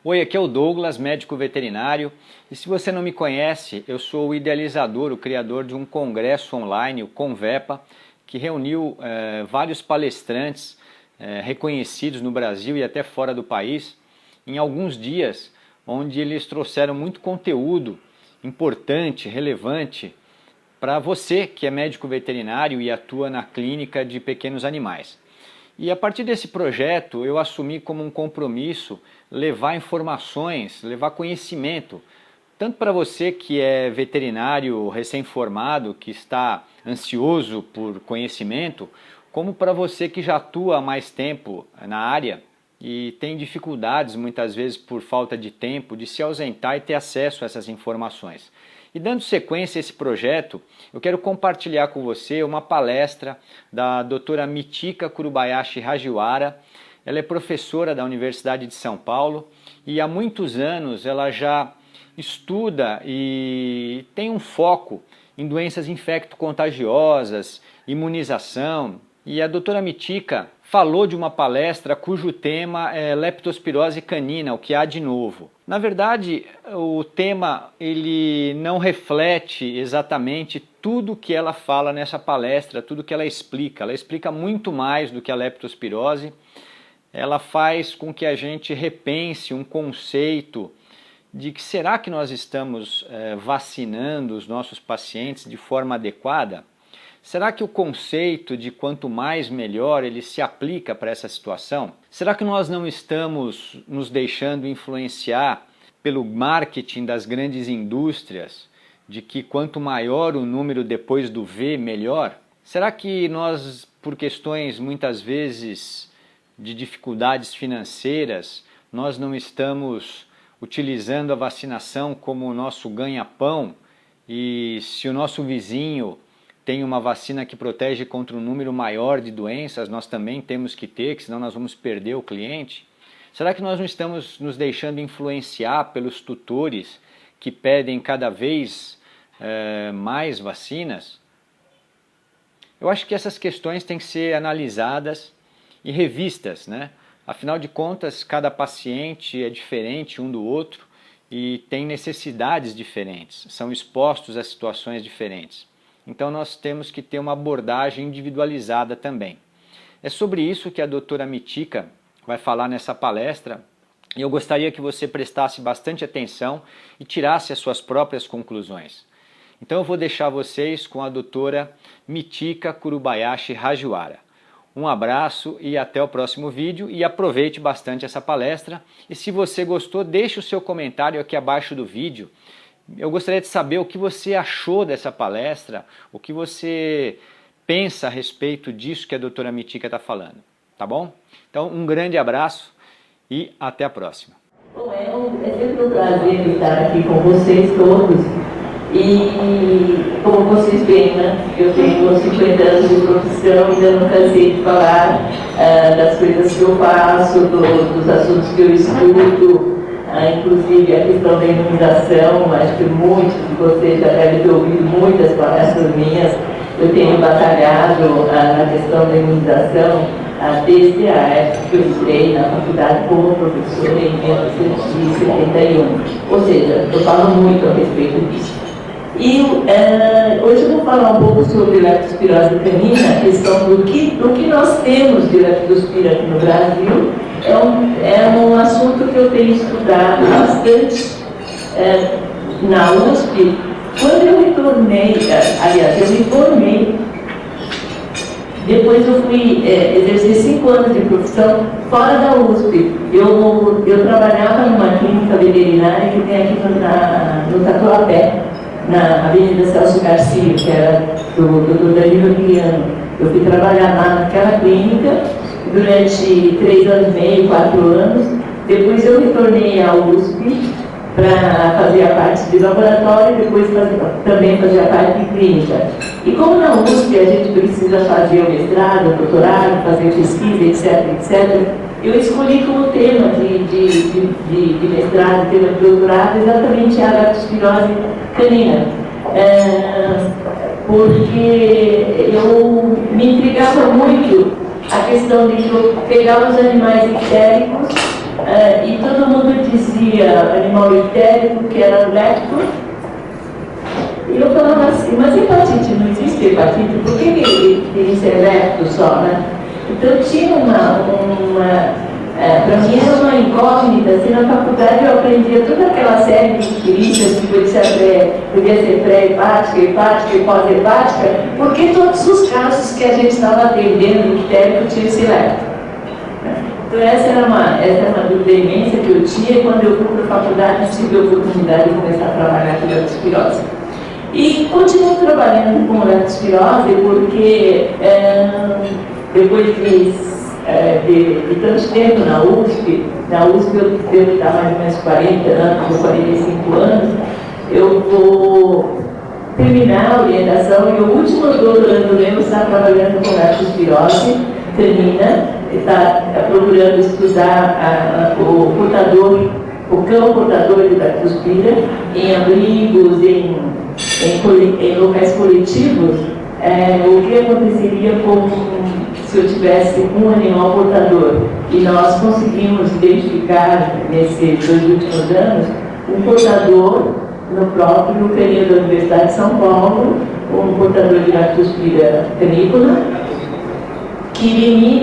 Oi, aqui é o Douglas, médico veterinário, e se você não me conhece, eu sou o idealizador, o criador de um congresso online, o Convepa, que reuniu vários palestrantes reconhecidos no Brasil e até fora do país, em alguns dias, onde eles trouxeram muito conteúdo importante, relevante, para você que é médico veterinário e atua na clínica de pequenos animais. E a partir desse projeto eu assumi como um compromisso levar informações, levar conhecimento, tanto para você que é veterinário recém-formado, que está ansioso por conhecimento, como para você que já atua há mais tempo na área e tem dificuldades muitas vezes por falta de tempo de se ausentar e ter acesso a essas informações. E dando sequência a esse projeto, eu quero compartilhar com você uma palestra da doutora Mitika Kurubayashi Hajiwara. Ela é professora da Universidade de São Paulo e há muitos anos ela já estuda e tem um foco em doenças infecto-contagiosas, imunização. E a doutora Mitika falou de uma palestra cujo tema é leptospirose canina, o que há de novo. Na verdade, o tema ele não reflete exatamente tudo que ela fala nessa palestra, tudo que ela explica. Ela explica muito mais do que a leptospirose. Ela faz com que a gente repense um conceito de que será que nós estamos vacinando os nossos pacientes de forma adequada? Será que o conceito de quanto mais melhor ele se aplica para essa situação? Será que nós não estamos nos deixando influenciar pelo marketing das grandes indústrias, de que quanto maior o número depois do V, melhor? Será que nós, por questões muitas vezes de dificuldades financeiras, nós não estamos utilizando a vacinação como o nosso ganha-pão? E se o nosso vizinho tem uma vacina que protege contra um número maior de doenças, nós também temos que ter, que senão nós vamos perder o cliente? Será que nós não estamos nos deixando influenciar pelos tutores que pedem cada vez mais vacinas? Eu acho que essas questões têm que ser analisadas e revistas, né? Afinal de contas, cada paciente é diferente um do outro e tem necessidades diferentes, são expostos a situações diferentes. Então nós temos que ter uma abordagem individualizada também. É sobre isso que a doutora Mitika vai falar nessa palestra e eu gostaria que você prestasse bastante atenção e tirasse as suas próprias conclusões. Então eu vou deixar vocês com a doutora Mitika Kurubayashi Hajiwara. Um abraço e até o próximo vídeo e aproveite bastante essa palestra. E se você gostou, deixe o seu comentário aqui abaixo do vídeo. Eu gostaria de saber o que você achou dessa palestra, o que você pensa a respeito disso que a doutora Mitika está falando, tá bom? Então, um grande abraço e até a próxima. Bom, é sempre um prazer estar aqui com vocês todos e, como vocês veem, né, eu tenho 50 anos de profissão e ainda não cansei de falar das coisas que eu faço, dos assuntos que eu estudo. Inclusive a questão da imunização, acho que muitos de vocês já devem ter ouvido muitas palestras minhas. Eu tenho batalhado na questão da imunização desde a época que eu entrei na faculdade como professora em 1971. Ou seja, eu falo muito a respeito disso. E hoje eu vou falar um pouco sobre leptospirose canina, a questão do que nós temos de leptospira aqui no Brasil. É um assunto que eu tenho estudado bastante na USP. Quando eu retornei, aliás, eu me formei, depois eu fui exercer 5 anos de profissão fora da USP. Eu trabalhava numa clínica veterinária que tem aqui no Tatuapé, na Avenida Celso Garcia, que era do Dr. Danilo Guiano. Eu fui trabalhar lá naquela clínica durante 3 anos e meio, 4 anos. Depois eu retornei à USP para fazer a parte de laboratório e depois também fazer a parte de clínica. E como na USP a gente precisa fazer o mestrado, o doutorado, fazer pesquisa, etc., eu escolhi como tema de mestrado, tema de doutorado, exatamente a leptospirose canina. Porque eu me intrigava muito a questão de que eu pegava os animais histéricos e todo mundo dizia animal ictérico, que era lecto. E eu falava assim, mas hepatite, não existe hepatite, por que ele tem que ser lecto só, né? Então tinha para mim era uma incógnita, assim, na faculdade eu aprendia toda aquela série de icterícias que podia ser pré-hepática, hepática e pós-hepática, porque todos os casos que a gente estava atendendo no ictérico tinha esse lecto. Então essa era uma dúvida imensa que eu tinha, e quando eu fui para a faculdade tive a oportunidade de começar a trabalhar com leptospirose. E continuo trabalhando com leptospirose porque depois de tanto tempo na USP eu devo estar mais ou menos 40 anos, ou 45 anos, eu vou terminar a orientação e o último doutorando meu está trabalhando com leptospirose canina, está procurando estudar o cão portador de leptospira em abrigos, em locais coletivos. O que aconteceria se eu tivesse um animal portador? E nós conseguimos identificar, nesses 2 últimos anos, um portador no próprio canil da Universidade de São Paulo, um portador de leptospira canícola, que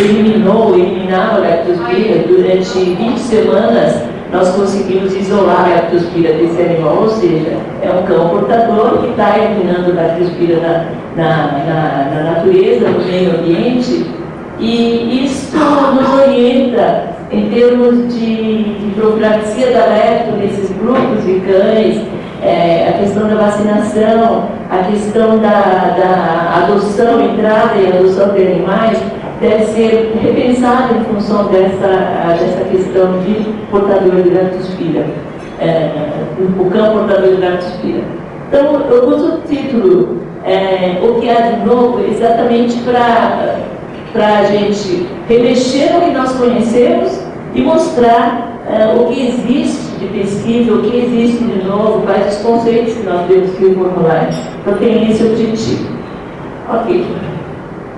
eliminava a leptospira durante 20 semanas. Nós conseguimos isolar a leptospira desse animal, ou seja, é um cão portador que está eliminando a leptospira na natureza, no meio ambiente, e isso nos orienta em termos de profilaxia da lepto nesses grupos de cães, a questão da vacinação, a questão da adoção, entrada e adoção de animais, deve ser repensada em função dessa questão de portador de leptospira, o cão portador de leptospira. Então, eu uso o título, o que há de novo, exatamente para a gente remexer no que nós conhecemos e mostrar o que existe de pesquisa, o que existe de novo, quais os conceitos que nós temos que formular. Então, tem esse objetivo. Ok.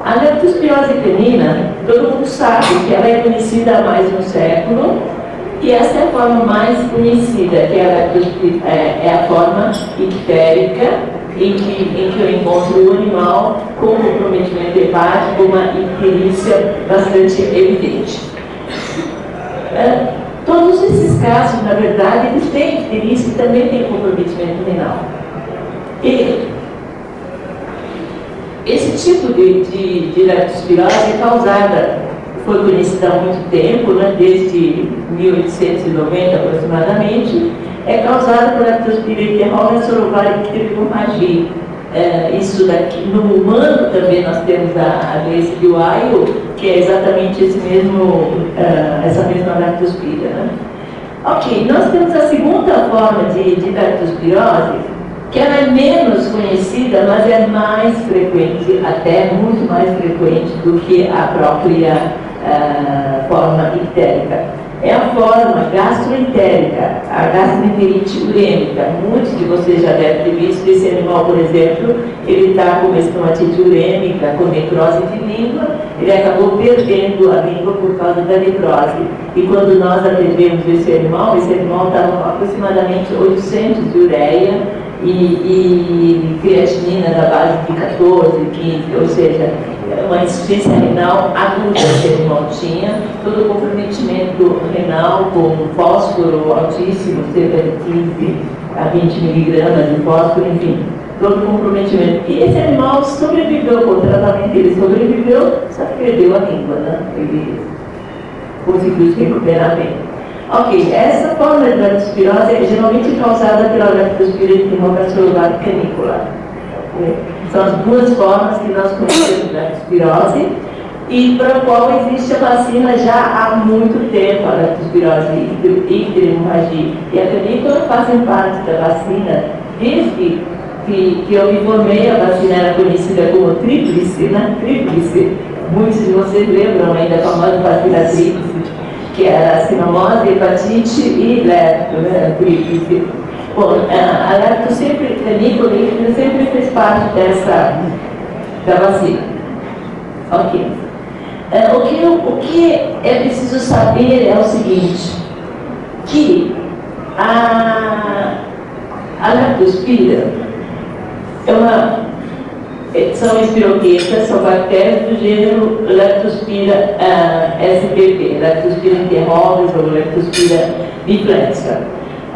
A leptospirose canina, todo mundo sabe que ela é conhecida há mais de um século, e essa é a forma mais conhecida, que é a forma ictérica, em que eu encontro o animal com comprometimento hepático, uma icterícia bastante evidente. Todos esses casos, na verdade, eles têm icterícia e também têm comprometimento renal. E esse tipo de leptospirose é causada, foi conhecida há muito tempo, né, desde 1890 aproximadamente, é causada por leptospira enterral sorovárica ptericomagi. Isso daqui, no humano também nós temos a doença de Weill, que é exatamente essa mesma leptospira. Né? Ok, nós temos a segunda forma de leptospirose, que ela é menos conhecida, mas é mais frequente, até muito mais frequente do que a própria forma ictérica. É a forma gastroentérica, a gastroenterite urêmica. Muitos de vocês já devem ter visto esse animal, por exemplo, ele está com uma estomatite urêmica, com necrose de língua, ele acabou perdendo a língua por causa da necrose. E quando nós atendemos esse animal estava com aproximadamente 800 de ureia, e creatinina da base de 14, 15, ou seja, uma insuficiência renal aguda que ele não tinha, todo o comprometimento renal com fósforo altíssimo, cerca de 15 a 20 miligramas de fósforo, enfim, todo o comprometimento. E esse animal sobreviveu com o tratamento, ele sobreviveu, só que perdeu a língua, né? Ele conseguiu se recuperar bem. Ok, essa forma de leptospirose é geralmente causada pela leptospira enterrogastrolobate canícola. São as duas formas que nós conhecemos de leptospirose e para a qual existe a vacina já há muito tempo, a leptospirose icterihemorragia e a canícula fazem parte da vacina desde que eu me formei. A vacina era conhecida como tríplice, né? Tríplice. Muitos de vocês lembram ainda da famosa vacina tríplice, que era a sinomose, hepatite e lepto, né? Tríplice. Bom, a lepto canícola sempre fez parte da vacina. Ok. O que é preciso saber é o seguinte, que a leptospira são espiroquetas, são bactérias do gênero Leptospira spp, Leptospira interrogas ou Leptospira biflexica.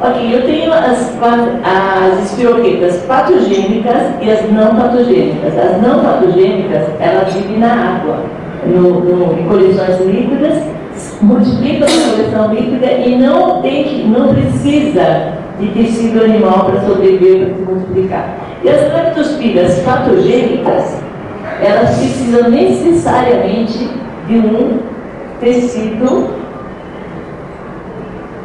Ok, eu tenho as espiroquetas patogênicas e as não patogênicas. As não patogênicas, elas vivem na água, em colisões líquidas, multiplicam na coleção líquida e não precisa de tecido animal para sobreviver, para se multiplicar. E as leptospiras patogênicas, elas precisam necessariamente de um tecido,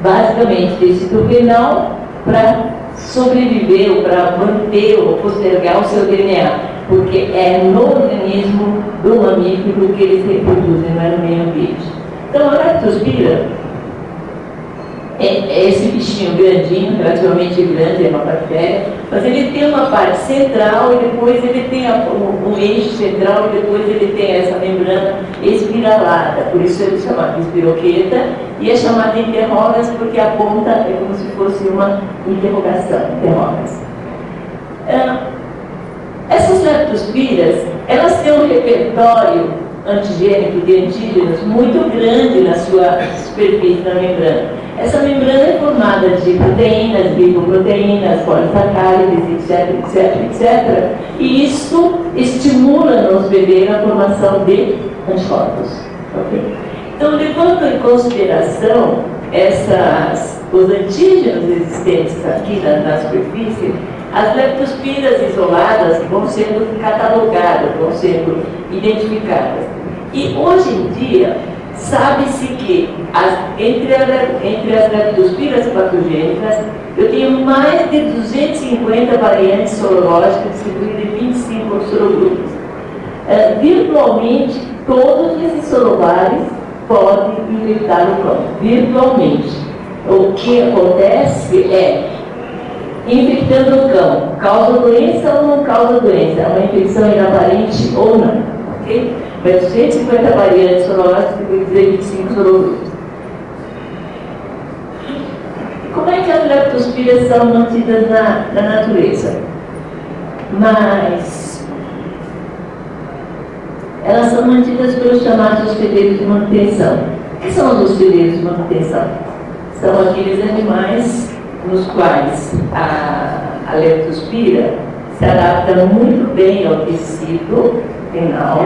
basicamente tecido renal, para sobreviver ou para manter ou postergar o seu DNA, porque é no organismo do mamífero que eles reproduzem, não é no meio ambiente. Então a leptospira é esse bichinho grandinho, relativamente grande, é uma bactéria, mas ele tem uma parte central e depois ele tem um eixo central e depois ele tem essa membrana espiralada, por isso ele é chamado de espiroqueta e é chamado de interrogas porque a ponta é como se fosse uma interrogação, interrogas. Essas leptospiras, elas têm um repertório antigênico de antígenos muito grande na sua superfície da membrana. Essa membrana é formada de proteínas, lipoproteínas, polisacárides, etc. E isso estimula no hospedeiro a formação de anticorpos. Okay? Então, levando em consideração os antígenos existentes aqui na superfície, as leptospiras isoladas vão sendo catalogadas, vão sendo identificadas. E hoje em dia, sabe-se que entre as leptospiras patogênicas, eu tenho mais de 250 variantes sorológicas distribuídas em 25 sorogrupos. Virtualmente, todos esses sorovares podem infectar o cão. Virtualmente. O que acontece é, infectando o cão, causa doença ou não causa doença? É uma infecção inaparente ou não? Okay? Mas 250 variantes sorológicas e 25 sorogrupos. Como é que as leptospiras são mantidas na natureza? Mas elas são mantidas pelos chamados hospedeiros de manutenção. O que são os hospedeiros de manutenção? São aqueles animais nos quais a leptospira se adapta muito bem ao tecido renal,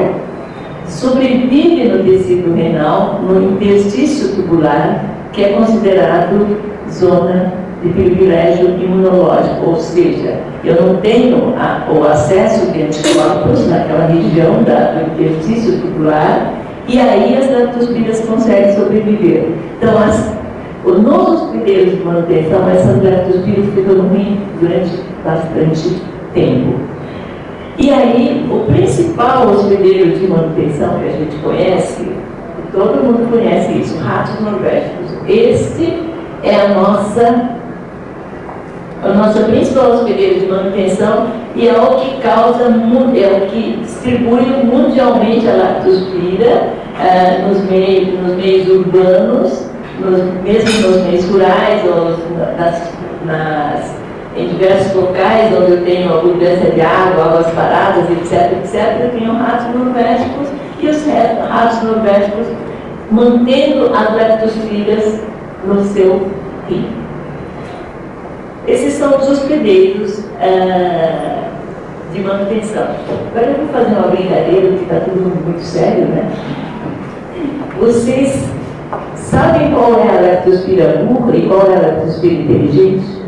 sobrevive no tecido renal, no interstício tubular, que é considerado zona de privilégio imunológico, ou seja, eu não tenho o acesso de anticorpos naquela região do interstício tubular, e aí as leptospiras conseguem sobreviver. Então, nos hospedeiros de manutenção, essas leptospiras ficam ruins durante bastante tempo. E aí, o principal hospedeiro de manutenção que a gente conhece, todo mundo conhece isso, ratos norvégicos. Este é o nosso principal hospedeiro de manutenção e é o que causa, é o que distribui mundialmente a leptospira nos meios urbanos, mesmo nos meios rurais, ou em diversos locais onde eu tenho abundância de água, águas paradas, etc., eu tenho ratos norvégicos e os ratos norvégicos mantendo as leptospiras no seu rim. Esses são os hospedeiros de manutenção. Agora eu vou fazer uma brincadeira, porque está tudo muito sério, né? Vocês sabem qual é a leptospira burra e qual é a leptospira inteligente?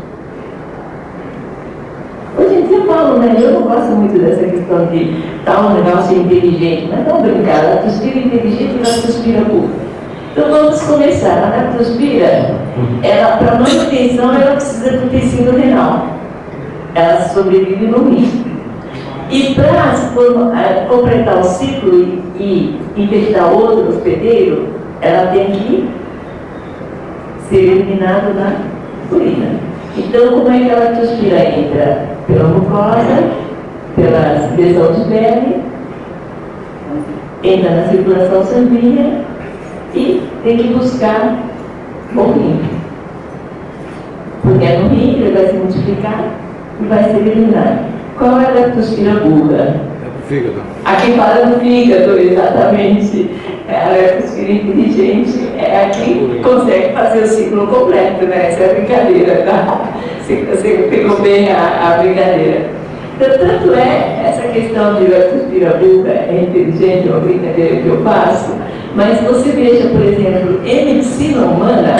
Hoje em dia eu falo, né? Eu não gosto muito dessa questão de tal negócio inteligente, mas não brincar, a leptospira inteligente e a leptospira burra. Então vamos começar. A leptospira, para manutenção, ela precisa do tecido renal. Ela sobrevive no rim. E para completar o ciclo e infectar outro hospedeiro, ela tem que ser eliminada na urina. Então, como é que a leptospira entra? Pela mucosa, pela secreção de pele, entra na circulação sanguínea e tem que buscar o rim. Porque é no rim que ele vai se multiplicar e vai ser eliminado. Qual é a leptospira burra? É pro fígado. Aqui fala do fígado, exatamente. A leptospira inteligente é a que consegue fazer o ciclo completo, né? Essa é a brincadeira, tá? Você pegou bem a brincadeira. Então, tanto é essa questão de leptospira burra é inteligente, é uma brincadeira que eu faço, mas você veja, por exemplo, em medicina humana,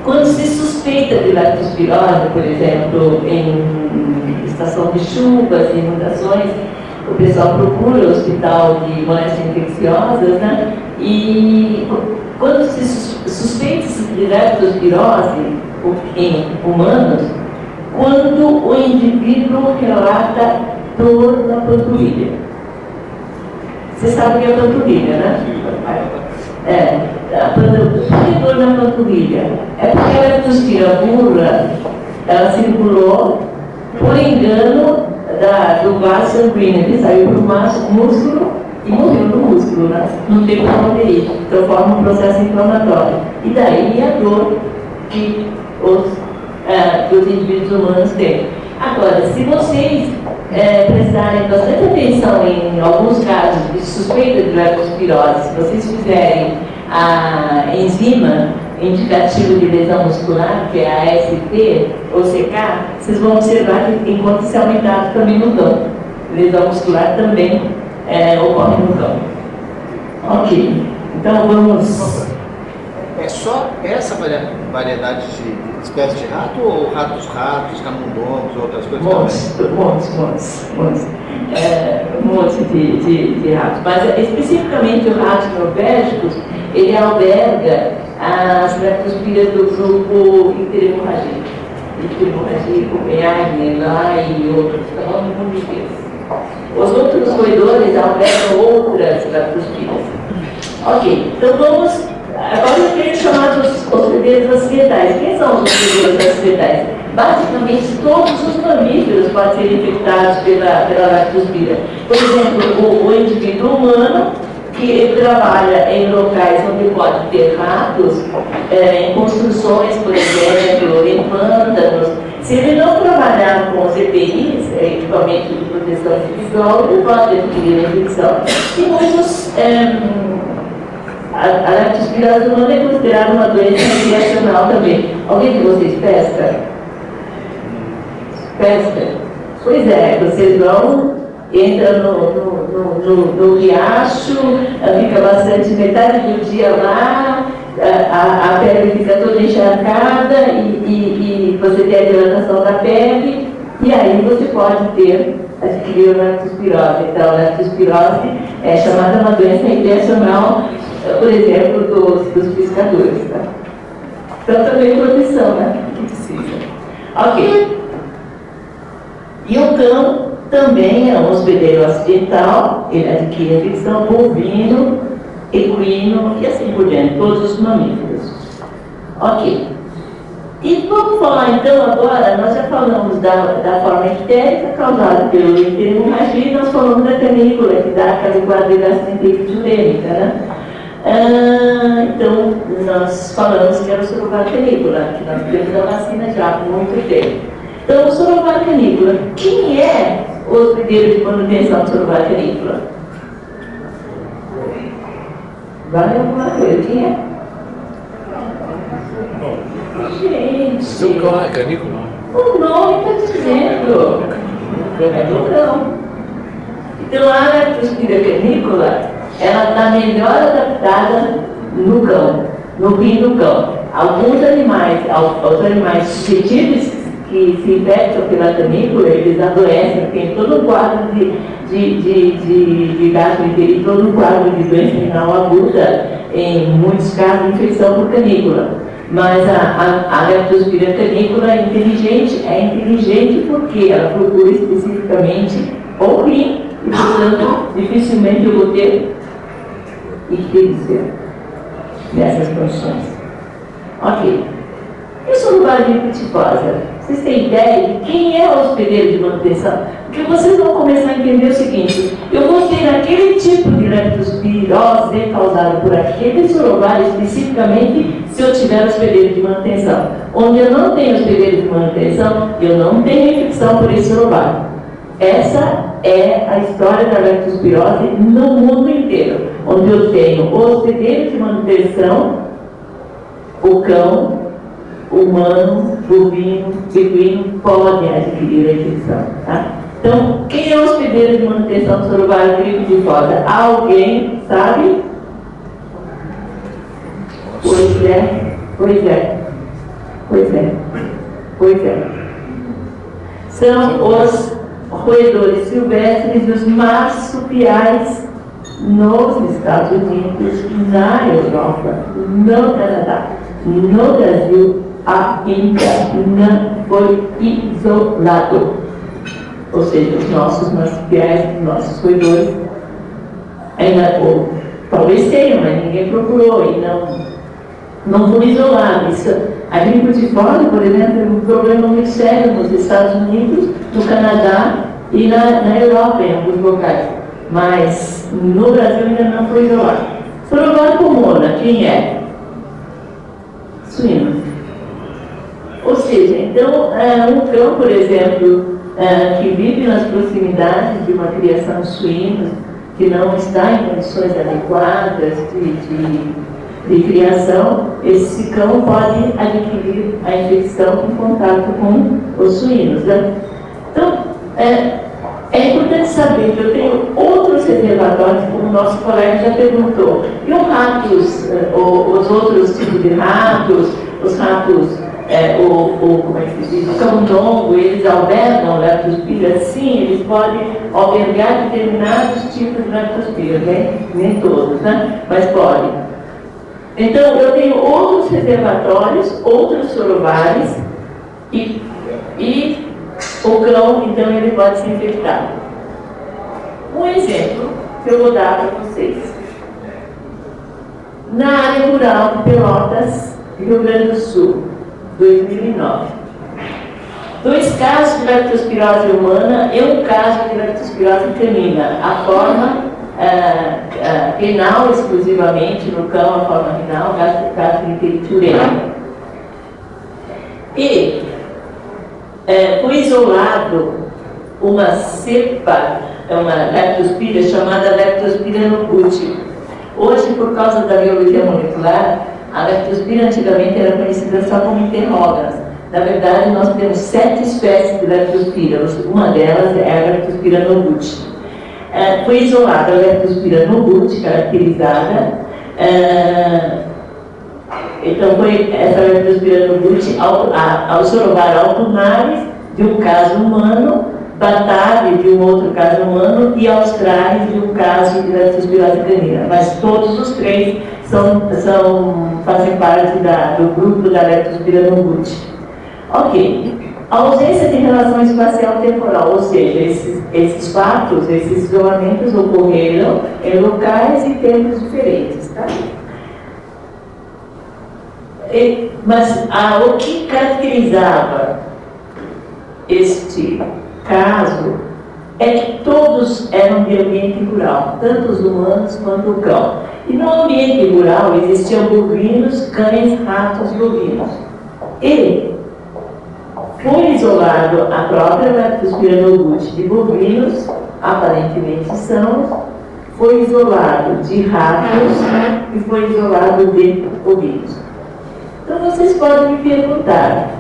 quando se suspeita de leptospirose, por exemplo, em estação de chuvas, inundações, o pessoal procura o hospital de doenças infecciosas, né? E quando se suspeita de leptospirose em humanos, quando o indivíduo relata dor na panturrilha. Você sabe o que é a panturrilha, né? Por que dor na panturrilha? É porque a leptospira burra, ela circulou por engano do vaso sanguíneo, que saiu para o músculo e morreu no músculo, né? Não tem como aderir, então forma um processo inflamatório. E daí a dor que os indivíduos humanos têm. Agora, se vocês prestarem bastante atenção em alguns casos de suspeita de leptospirose, se vocês fizerem a enzima indicativa de lesão muscular, que é a AST ou CK, vocês vão observar que encontra esse aumentado também no cão. Lesão muscular também ocorre no cão. Ok, então vamos... É só essa variedade de espécies de rato ou ratos, camundongos, outras coisas também? Montes de ratos. Mas especificamente os ratos norvégicos, ele alberga as leptospiras do grupo Icterhemorrhagica, Copenhague, lá e outros, tá bom? No mundo inteiro. Os outros roedores albergam outras leptospiras. Ok, então vamos... Agora eu queria chamar dos hospedeiros acidentais. Quem são os hospedeiros acidentais? Basicamente, todos os mamíferos podem ser infectados pela leptospira. Por exemplo, o indivíduo humano, que ele trabalha em locais onde pode ter ratos, em construções, por exemplo, em pântanos. Se ele não trabalhar com os EPIs, equipamento de proteção individual, ele pode adquirir a infecção. E muitos... A leptospirose humana é considerada uma doença recreacional também. Alguém de vocês pesca? Pesca? Pois é, vocês vão, entram no riacho, fica bastante, metade do dia lá, a pele fica toda encharcada e você tem a hidratação da pele, e aí você pode adquirir a leptospirose. Então, a leptospirose é chamada uma doença recreacional, por exemplo, dos pescadores. Tá? Então, também proteção, né? Que precisa. Ok. E o cão também é um hospedeiro acidental, ele adquire a infecção bovino, equino e assim por diante, todos os mamíferos. Ok. E vamos falar então agora, nós já falamos da forma ictérica causada pelo Icterhemorrhagia e nós falamos da canícula, que dá aquela guarda gastroenterite urêmica, né? Então, nós falamos que era o Sorovar canícula, que nós temos a vacina já há muito tempo. Então, o Sorovar canícula, quem é o hospedeiro de manutenção do Sorovar canícula? Vale alguma coisa? Quem é? Gente! Seu cão é canícula? O nome está dizendo. É do cão. Então, a leptospira canícula, ela está melhor adaptada no cão, no rim do cão. Alguns animais, os animais suscetíveis que se infectam pela canícula, eles adoecem, tem todo um quadro de gastroenterite, todo um quadro de doença renal aguda, em muitos casos, de infecção por canícula. Mas a leptospira canícula é inteligente porque ela procura especificamente o rim, e, portanto, dificilmente eu vou ter icterícia nessas condições. Ok. E o Sorovar pitifosa? Vocês têm ideia de quem é o hospedeiro de manutenção? Porque vocês vão começar a entender o seguinte: eu vou ter aquele tipo de leptospirose causada por aquele sorovário especificamente se eu tiver hospedeiro de manutenção. Onde eu não tenho hospedeiro de manutenção, eu não tenho infecção por esse sorovário. Essa é a história da leptospirose no mundo inteiro, onde eu tenho hospedeiro de manutenção, o cão, humano, bovino, equino, podem adquirir a infecção. Tá? Então, quem é o hospedeiro de manutenção do sorovário gripe de foda? Alguém sabe? Pois é, pois é, pois é, pois é. São os roedores silvestres e os marsupiais nos Estados Unidos, na Europa, no Canadá, no Brasil, ainda não foi isolado. Ou seja, os nossos marsupiais, os nossos roedores, ainda, ou, talvez tenham, mas ninguém procurou e não foi isolado. Isso, a gripe de fora, por exemplo, é um problema muito sério nos Estados Unidos, no Canadá e na Europa, em alguns locais. Mas no Brasil ainda não foi isolado. Sorovário comuna, quem é? Suíno. Ou seja, então, um cão, por exemplo, que vive nas proximidades de uma criação suína, que não está em condições adequadas de criação, esse cão pode adquirir a infecção em contato com os suínos. Né? Então, é importante saber que eu tenho outros reservatórios, como o nosso colega já perguntou. E os ratos, os outros tipos de ratos, os ratos, como é que se diz, o camundongo, eles albergam leptospira? Sim, eles podem albergar determinados tipos de leptospira, né? Nem todos, né? Mas podem. Então, eu tenho outros reservatórios, outros sorovários, e o cão, então, ele pode se infectar. Um exemplo que eu vou dar para vocês. Na área rural de Pelotas, Rio Grande do Sul, 2009. 2 casos de leptospirose humana e um caso de leptospirose canina. A forma renal exclusivamente no cão, a forma renal, gastroenteriturema. E foi isolado uma cepa, uma leptospira chamada leptospira nubuti. Hoje, por causa da biologia molecular, a leptospira antigamente era conhecida só como interróganas. Na verdade, nós temos 7 espécies de leptospira. Uma delas é a leptospira nubuti. Foi isolada a leptospira nubuti, caracterizada. Então, foi essa leptospira nubuti ao sorovário altunares de um caso humano, Bataille de um outro caso humano e Australis de um caso de leptospirose canina. Mas todos os 3 fazem parte do grupo da leptospira nubuti. Ok. A ausência de relação espacial-temporal, ou seja, esses fatos, esses isolamentos ocorreram em locais e tempos diferentes. Tá? Mas o que caracterizava este caso é que todos eram de ambiente rural, tanto os humanos quanto o cão. E no ambiente rural existiam bovinos, cães, ratos e ovinos. E foi isolado a própria leptospira nubuti de bovinos, aparentemente sãos, foi isolado de ratos e foi isolado de ovinos. Então vocês podem me perguntar,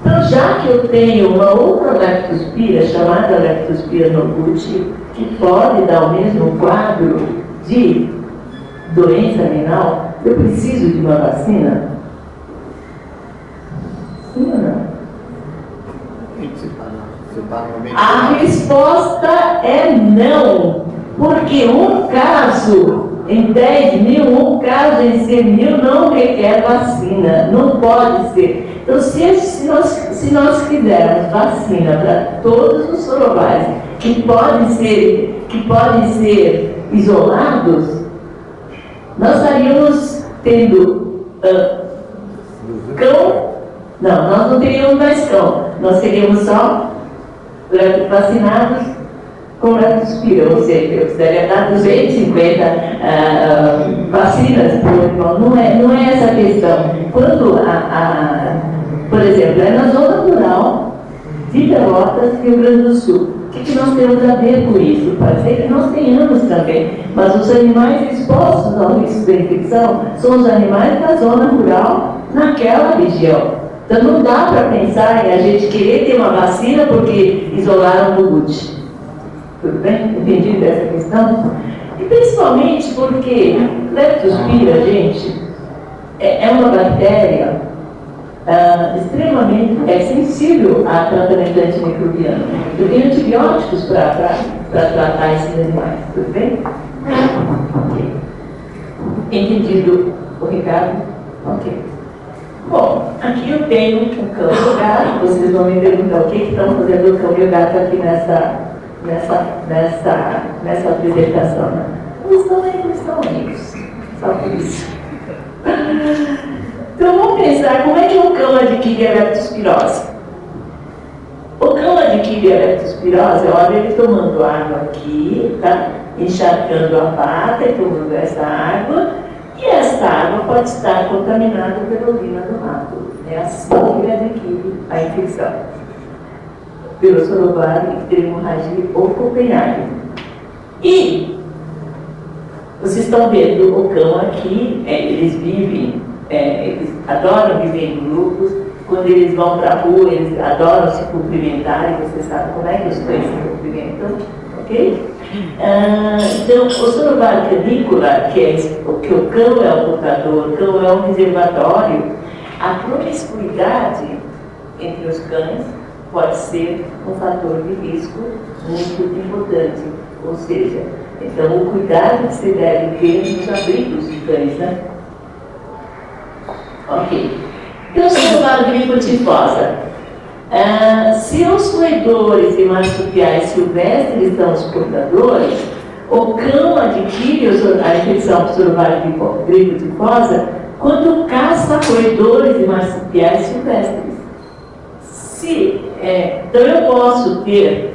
então já que eu tenho uma outra leptospira, chamada leptospira nubuti, que pode dar o mesmo quadro de doença renal, eu preciso de uma vacina? Sim ou não? A resposta é não, porque um caso em 10 mil, um caso em 100 mil não requer vacina, não pode ser. Então, se nós quisermos vacina para todos os sorovários que podem ser isolados, nós estaríamos tendo cão Não, nós não teríamos mais cão, nós teríamos só vacinados com leptospira, ou seja, eu precisaria dar 250 vacinas por animal. Não é essa a questão. Quando, por exemplo, é na zona rural de Pelotas, Rio Grande do Sul. O que nós temos a ver com isso? Pode ser que nós tenhamos também, mas os animais expostos ao risco da infecção são os animais da zona rural naquela região. Então não dá para pensar em a gente querer ter uma vacina porque isolaram o Bute. Tudo bem? Entendido dessa questão? E principalmente porque leptospira, gente, é uma bactéria extremamente sensível a tratamento antimicrobiano. Eu tenho antibióticos para tratar esses animais, tudo bem? Ok. Entendido o Ricardo? Ok. Bom, aqui eu tenho um cão e um gato. Vocês vão me perguntar o que estão fazendo o cão e o gato aqui nessa apresentação. Né? Eles estão amigos, só por isso. Então vamos pensar como é que o cão adquire a leptospirose. O cão adquire a leptospirose, olha ele tomando água aqui, tá? Encharcando a pata e tomando essa água, e essa água pode estar contaminada pela urina do rato. É assim que ele adquire a infecção. Pelo sorovário, hemorragia ou Copenhague. E vocês estão vendo o cão aqui, eles vivem, eles adoram viver em grupos. Quando eles vão para a rua, eles adoram se cumprimentar, e vocês sabem como é que os cães se cumprimentam, ok? Então, o sorovário canícola, que o cão é o portador, o cão é um reservatório, a promiscuidade entre os cães pode ser um fator de risco muito importante. Ou seja, então o cuidado que se deve ter nos abrigos de cães, né? Ok. Então, o sorovário gripotifosa. Se os roedores e marsupiais silvestres são os portadores, o cão adquire a infecção por sorovário gripotifosa quando caça roedores e marsupiais silvestres. Então eu posso ter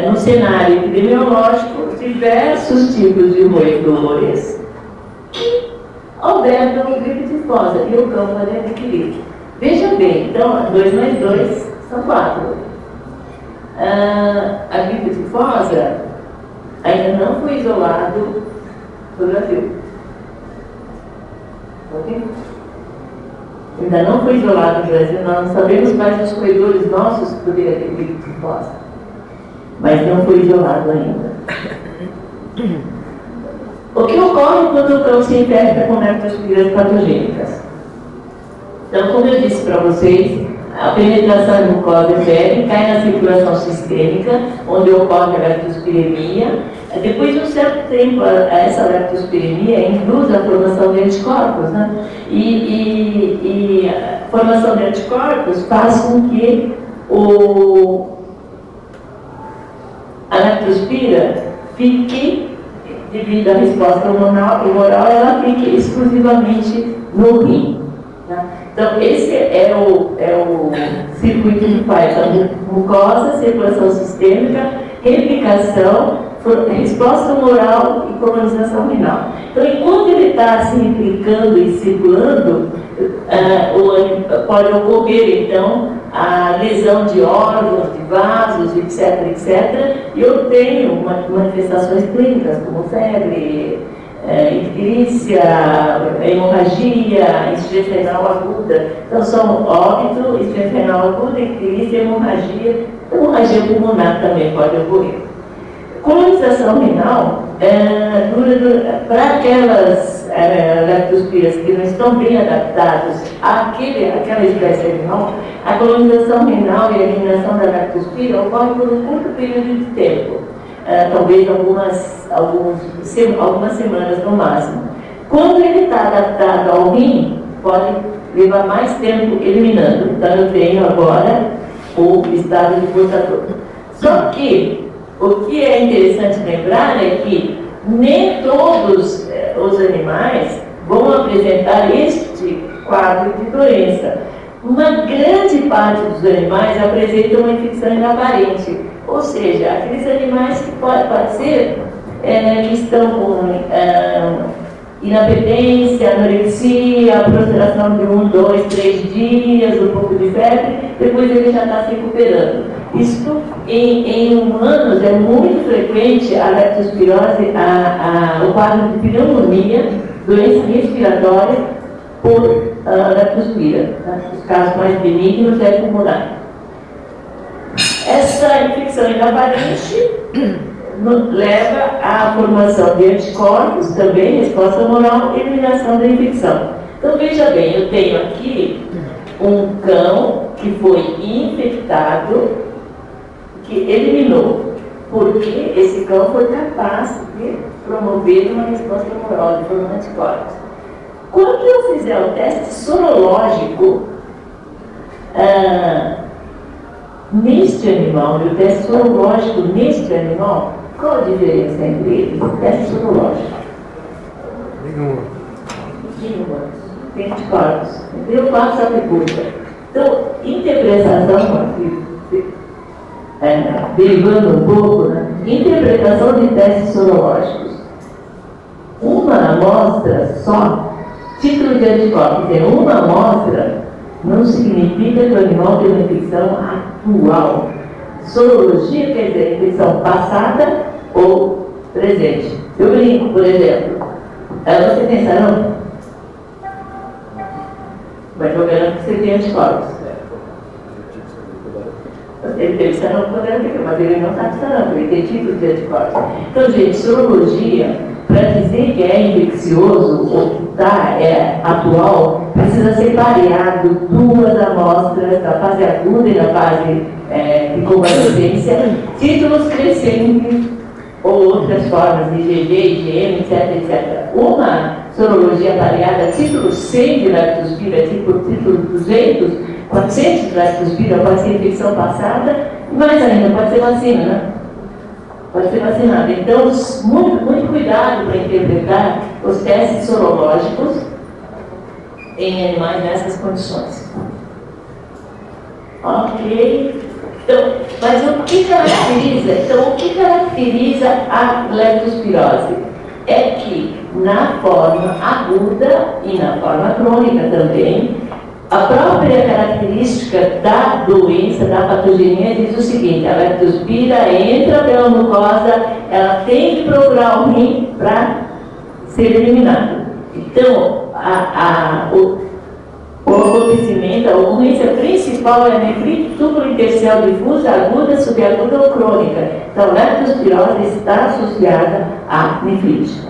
no cenário epidemiológico diversos tipos de roedores que albergam gripotifosa e o cão pode adquirir. Veja bem, então 2 mais 2 são 4. A gripotifosa ainda não foi isolado no Brasil. Ok? Ainda não foi isolado no Brasil, nós não sabemos quais os roedores nossos que poderiam ter gripotifosa. Mas não foi isolado ainda. O que ocorre quando o cão se infecta com leptospiras patogênicas? Então, como eu disse para vocês, a penetração de mucosa pele cai na circulação sistêmica, onde ocorre a leptospiremia. Depois de um certo tempo, essa leptospiremia induz a formação de anticorpos, né? E a formação de anticorpos faz com que a leptospira fique, devido à resposta hormonal, ela fique exclusivamente no rim. Tá? Então, esse é o circuito que faz a mucosa, circulação sistêmica, replicação, resposta humoral e colonização renal. Então, enquanto ele está se replicando e circulando, pode ocorrer, então, a lesão de órgãos, de vasos, etc., etc., e eu tenho manifestações clínicas, como febre, icterícia, hemorragia, insuficiência renal aguda. Então, são óbito, insuficiência renal aguda, icterícia, hemorragia pulmonar também pode ocorrer. Colonização renal, para aquelas leptospiras que não estão bem adaptadas àquela espécie animal, a colonização renal e a eliminação da leptospira ocorre por um curto período de tempo, talvez algumas semanas no máximo. Quando ele está adaptado ao rim, pode levar mais tempo eliminando. Então eu tenho agora o estado de portador. Só que o que é interessante lembrar é que nem todos os animais vão apresentar este quadro de doença. Uma grande parte dos animais apresentam uma infecção inaparente, ou seja, aqueles animais que pode ser que estão com inapetência, anorexia, prostração de 1, 2, 3 dias, um pouco de febre, depois ele já está se recuperando. Isso, em humanos, é muito frequente a leptospirose, o quadro de pneumonia, doença respiratória por leptospira. Os casos mais benignos é pulmonar. Essa infecção inaparente leva à formação de anticorpos, também resposta humoral e eliminação da infecção. Então veja bem, eu tenho aqui um cão que foi infectado, que eliminou, porque esse cão foi capaz de promover uma resposta humoral de forma de anticorpos. Quando eu fizer o teste sorológico neste animal, e o teste sorológico neste animal, qual a diferença entre eles? O teste sorológico. Nenhuma. Tem anticorpos. Eu faço a pergunta. Então, interpretação, derivando um pouco, né? Interpretação de testes sorológicos. Uma amostra só, título de anticorpos, tem uma amostra, não significa que o animal tem uma infecção atual. Sorologia quer dizer infecção passada ou presente. Eu brinco, por exemplo, você tem sarampo? Vai jogando que você tem anticorpos. Ele teve sarampo quando era pequeno, mas ele não está com sarampo, ele tem título de anticorpos. Então, gente, sorologia, para dizer que é infeccioso ou que é atual, precisa ser variado duas amostras, na fase aguda e na fase de convalescência, títulos crescentes ou outras formas de IgG, IgM, etc, etc. Uma sorologia variada, título 100 de leptospira, título 200, 400 de leptospira, pode ser infecção passada, e mais ainda, pode ser vacina, né? Pode ser vacinado. Então, muito cuidado para interpretar os testes sorológicos em animais nessas condições. Ok. Então, mas o que caracteriza? Então, o que caracteriza a leptospirose? É que na forma aguda e na forma crônica também, a própria característica da doença, da patogenia, diz o seguinte: a leptospira entra pela mucosa, ela tem que procurar o rim para ser eliminado. Então, o acontecimento, a ocorrência principal é a nefrite túbulo-intersticial difusa, aguda, subaguda ou crônica. Então, a leptospirose está associada à nefrite.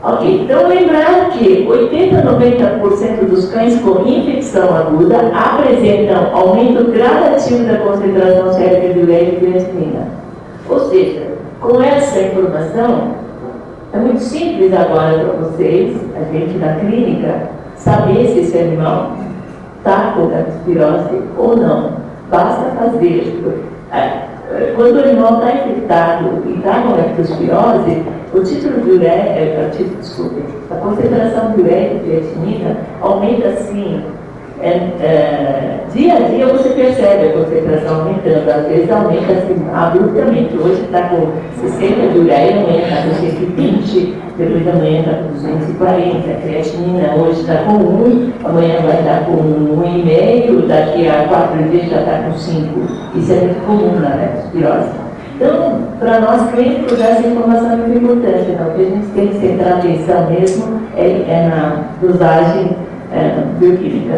Ok, então lembrar que 80 a 90% dos cães com infecção aguda apresentam aumento gradativo da concentração sérica de ureia e creatinina. Ou seja, com essa informação, é muito simples agora para vocês, a gente na clínica, saber se esse animal está com leptospirose ou não. Basta fazer. Quando o animal está infectado e está com leptospirose, o título de ureia, a concentração de ureia e creatinina aumenta assim. Dia a dia você percebe a concentração aumentando, às vezes aumenta assim abruptamente. Hoje está com 60 de ureia, amanhã está com 120, depois da manhã está com 240. A creatinina hoje está com 1, amanhã vai estar com 1,5, daqui a 4 dias já está com 5. Isso é muito comum na leptospirose. Então, para nós clínicos, essa informação é muito importante, não? O que a gente tem que centrar a atenção mesmo é na dosagem bioquímica.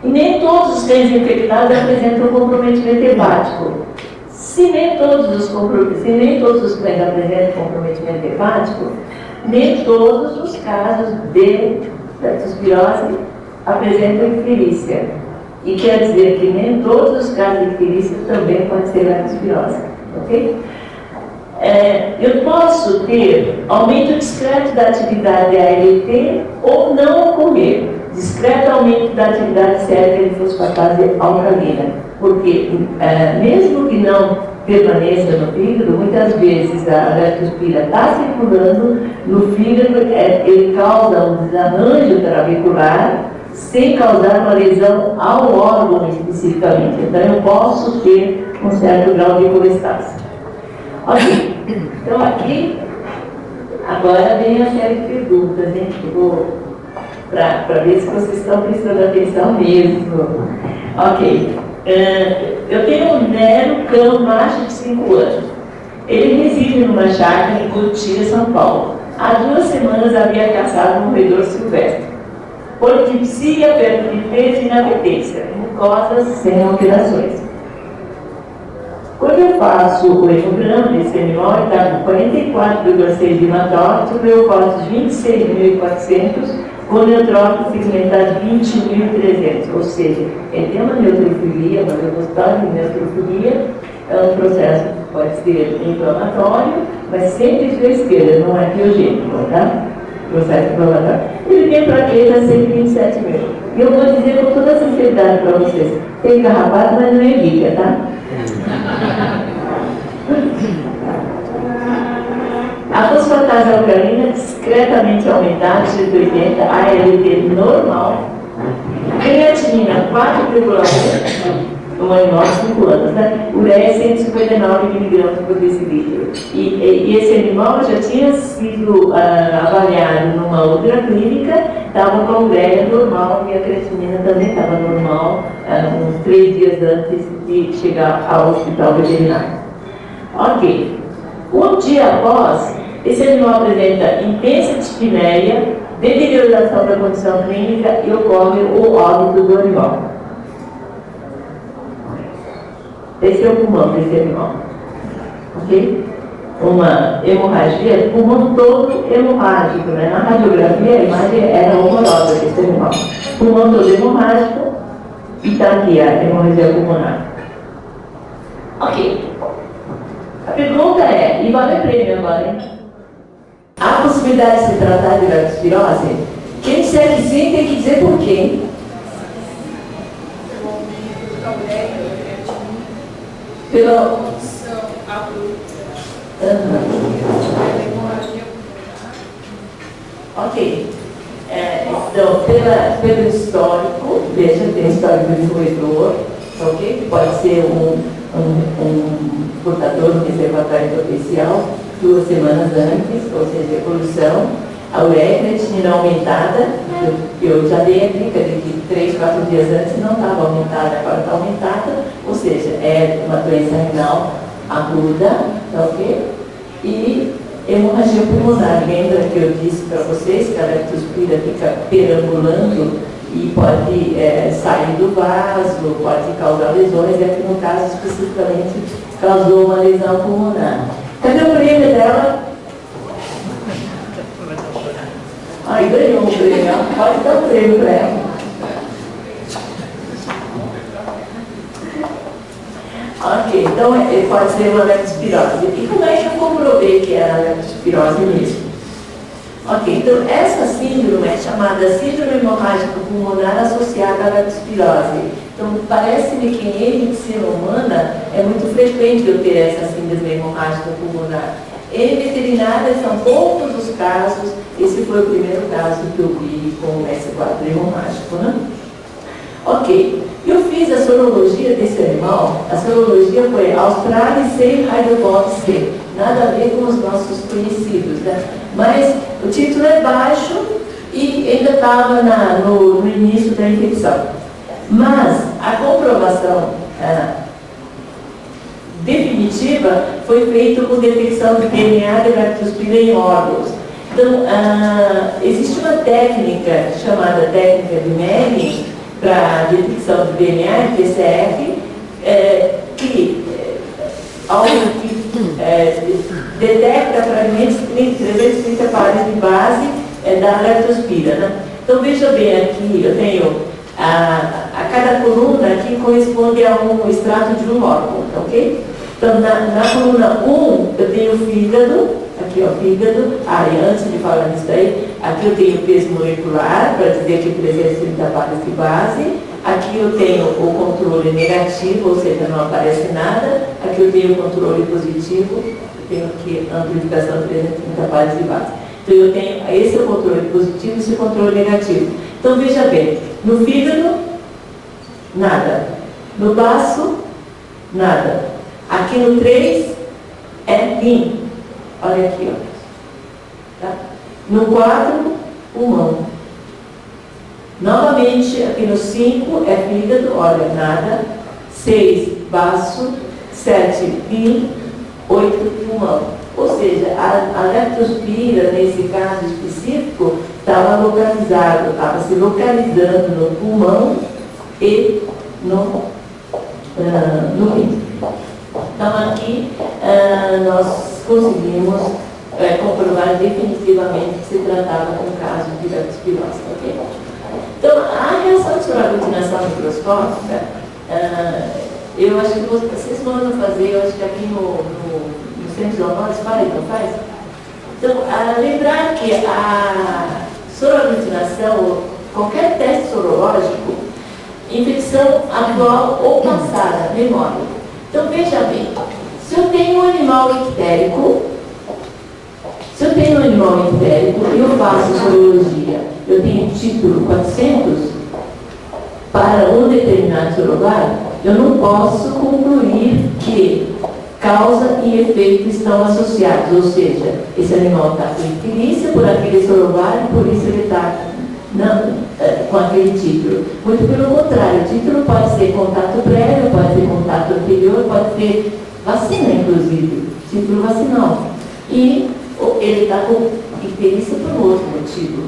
E nem todos os cães infectados apresentam comprometimento hepático. Se nem todos os cães apresentam comprometimento hepático, nem todos os casos de leptospirose apresentam icterícia. E quer dizer que nem todos os casos de icterícia também podem ser leptospirose. Ok? Eu posso ter aumento discreto da atividade ALT ou não ocorrer discreto aumento da atividade sérica de fosfatase alcalina, porque mesmo que não permaneça no fígado, muitas vezes a leptospira está circulando no fígado, ele causa um desarranjo trabecular, sem causar uma lesão ao órgão especificamente. Então, eu posso ter um certo grau de colestásia. Ok, então aqui, agora vem a série de perguntas, hein? Para ver se vocês estão prestando atenção mesmo. Ok, eu tenho um Nero cão macho de 5 anos. Ele reside numa chácara em Cotia, São Paulo. Há 2 semanas havia caçado um roedor silvestre. Por dipsia, perda de peso e inapetência, mucosas sem alterações. Quando eu faço o hemograma desse animal, ele está com 44,6 de hematócrito, leucócitos 26.400, com neutrófilo segmentado 21.300, ou seja, ele tem uma neutrofilia, uma leucocitose de neutrofilia, é um processo que pode ser inflamatório, mas sempre sua esquerda, não é biogênico, tá? Processo inflamatório. Ele tem plaqueta 127 mil. E eu vou dizer com toda sinceridade para vocês, tem carrapato, mas não é guia, tá? A fosfatase alcalina discretamente aumentada, de 180, ALT normal, creatinina 4,1, um animal de 5 anos, né? Ureia 159 mg por decilitro. E esse animal já tinha sido avaliado numa outra clínica, estava com a ureia normal e a creatinina também estava normal, uns 3 dias antes de chegar ao hospital veterinário. Ok. Um dia após, esse animal apresenta intensa dispneia, deterioração da condição clínica e ocorre o óbito do animal. Esse é o pulmão desse animal. Ok? Uma hemorragia, pulmão todo hemorrágico, né? Na radiografia a imagem era horrorosa desse animal. Pulmão todo hemorrágico e está aqui a hemorragia pulmonar. Ok. A pergunta é, e vale prêmio agora, hein? Há possibilidade de se tratar de leptospirose? Quem disser que sim tem que dizer por quê. Pela condição abrupta. Ok. Então, pelo histórico, veja, tem histórico de roedor, ok? Que pode ser um portador do reservatório potencial 2 semanas antes, ou seja, evolução. A ureia creatinina aumentada, eu já dei a dica de que 3, 4 dias antes não estava aumentada, agora está aumentada, ou seja, é uma doença renal aguda, tá ok? E hemorragia pulmonar, lembra que eu disse para vocês que a leptospira fica perambulando e pode sair do vaso, pode causar lesões, e aqui no caso especificamente causou uma lesão pulmonar. Cadê o prêmio dela? Ai, ganhou um prêmio. Pode dar um prêmio para ela. Ok, então pode ser uma leptospirose. E como é que eu comprovei que era leptospirose mesmo? Ok, então essa síndrome é chamada síndrome hemorrágica pulmonar associada à leptospirose. Então parece-me que em medicina humana é muito frequente eu ter essa síndrome hemorrágica pulmonar. Em veterinária são poucos os casos, esse foi o primeiro caso que eu vi com o S4 hemorrágico, né? Ok, eu fiz a sorologia desse animal, a sorologia foi Australis C, Hydrobot C, nada a ver com os nossos conhecidos, né? Mas o título é baixo e ainda estava no início da infecção. Mas a comprovação definitiva foi feita com detecção de DNA de leptospira em órgãos. Então, existe uma técnica chamada técnica de Manning para detecção de DNA, PCR, que detecta fragmentos de 330 pares de base da leptospira, né? Então, veja bem, aqui eu tenho a cada coluna aqui corresponde a um extrato de um órgão, tá ok? Então, na coluna 1, eu tenho o fígado, aqui ó, fígado, antes de falar disso aí, aqui eu tenho o peso molecular, para dizer que 330 pares de base, aqui eu tenho o controle negativo, ou seja, não aparece nada, aqui eu tenho o controle positivo, eu tenho aqui a amplificação de 330 pares de base. Então eu tenho esse é o controle positivo e esse é o controle negativo. Então veja bem, no fígado, nada. No baço, nada. Aqui no 3 é rim. Olha aqui, ó. Tá? No 4, pulmão. Novamente, aqui no 5 é fígado, olha, nada. 6, baço. 7, rim. 8, pulmão. Ou seja, a leptospira, nesse caso específico, estava se localizando no pulmão e no rim. Então, aqui nós conseguimos comprovar definitivamente que se tratava de um caso de leptospirose. Okay? Então, a reação de soroaglutinação microscópica, eu acho que vocês mandam fazer, eu acho que aqui no Centro de Almoços, não faz? Então, lembrar que a soroaglutinação, qualquer teste sorológico, infecção atual ou passada, memória. Então, veja bem, se eu tenho um animal ictérico, e eu faço sorologia, eu tenho título 400 para um determinado sorovário, eu não posso concluir que causa e efeito estão associados, ou seja, esse animal está com icterícia por aquele sorovário, por isso ele está com aquele título. Muito pelo contrário, o título pode ser contato prévio, pode ser contato anterior, pode ser vacina, inclusive, título vacinal. E ele está com icterícia por outro motivo.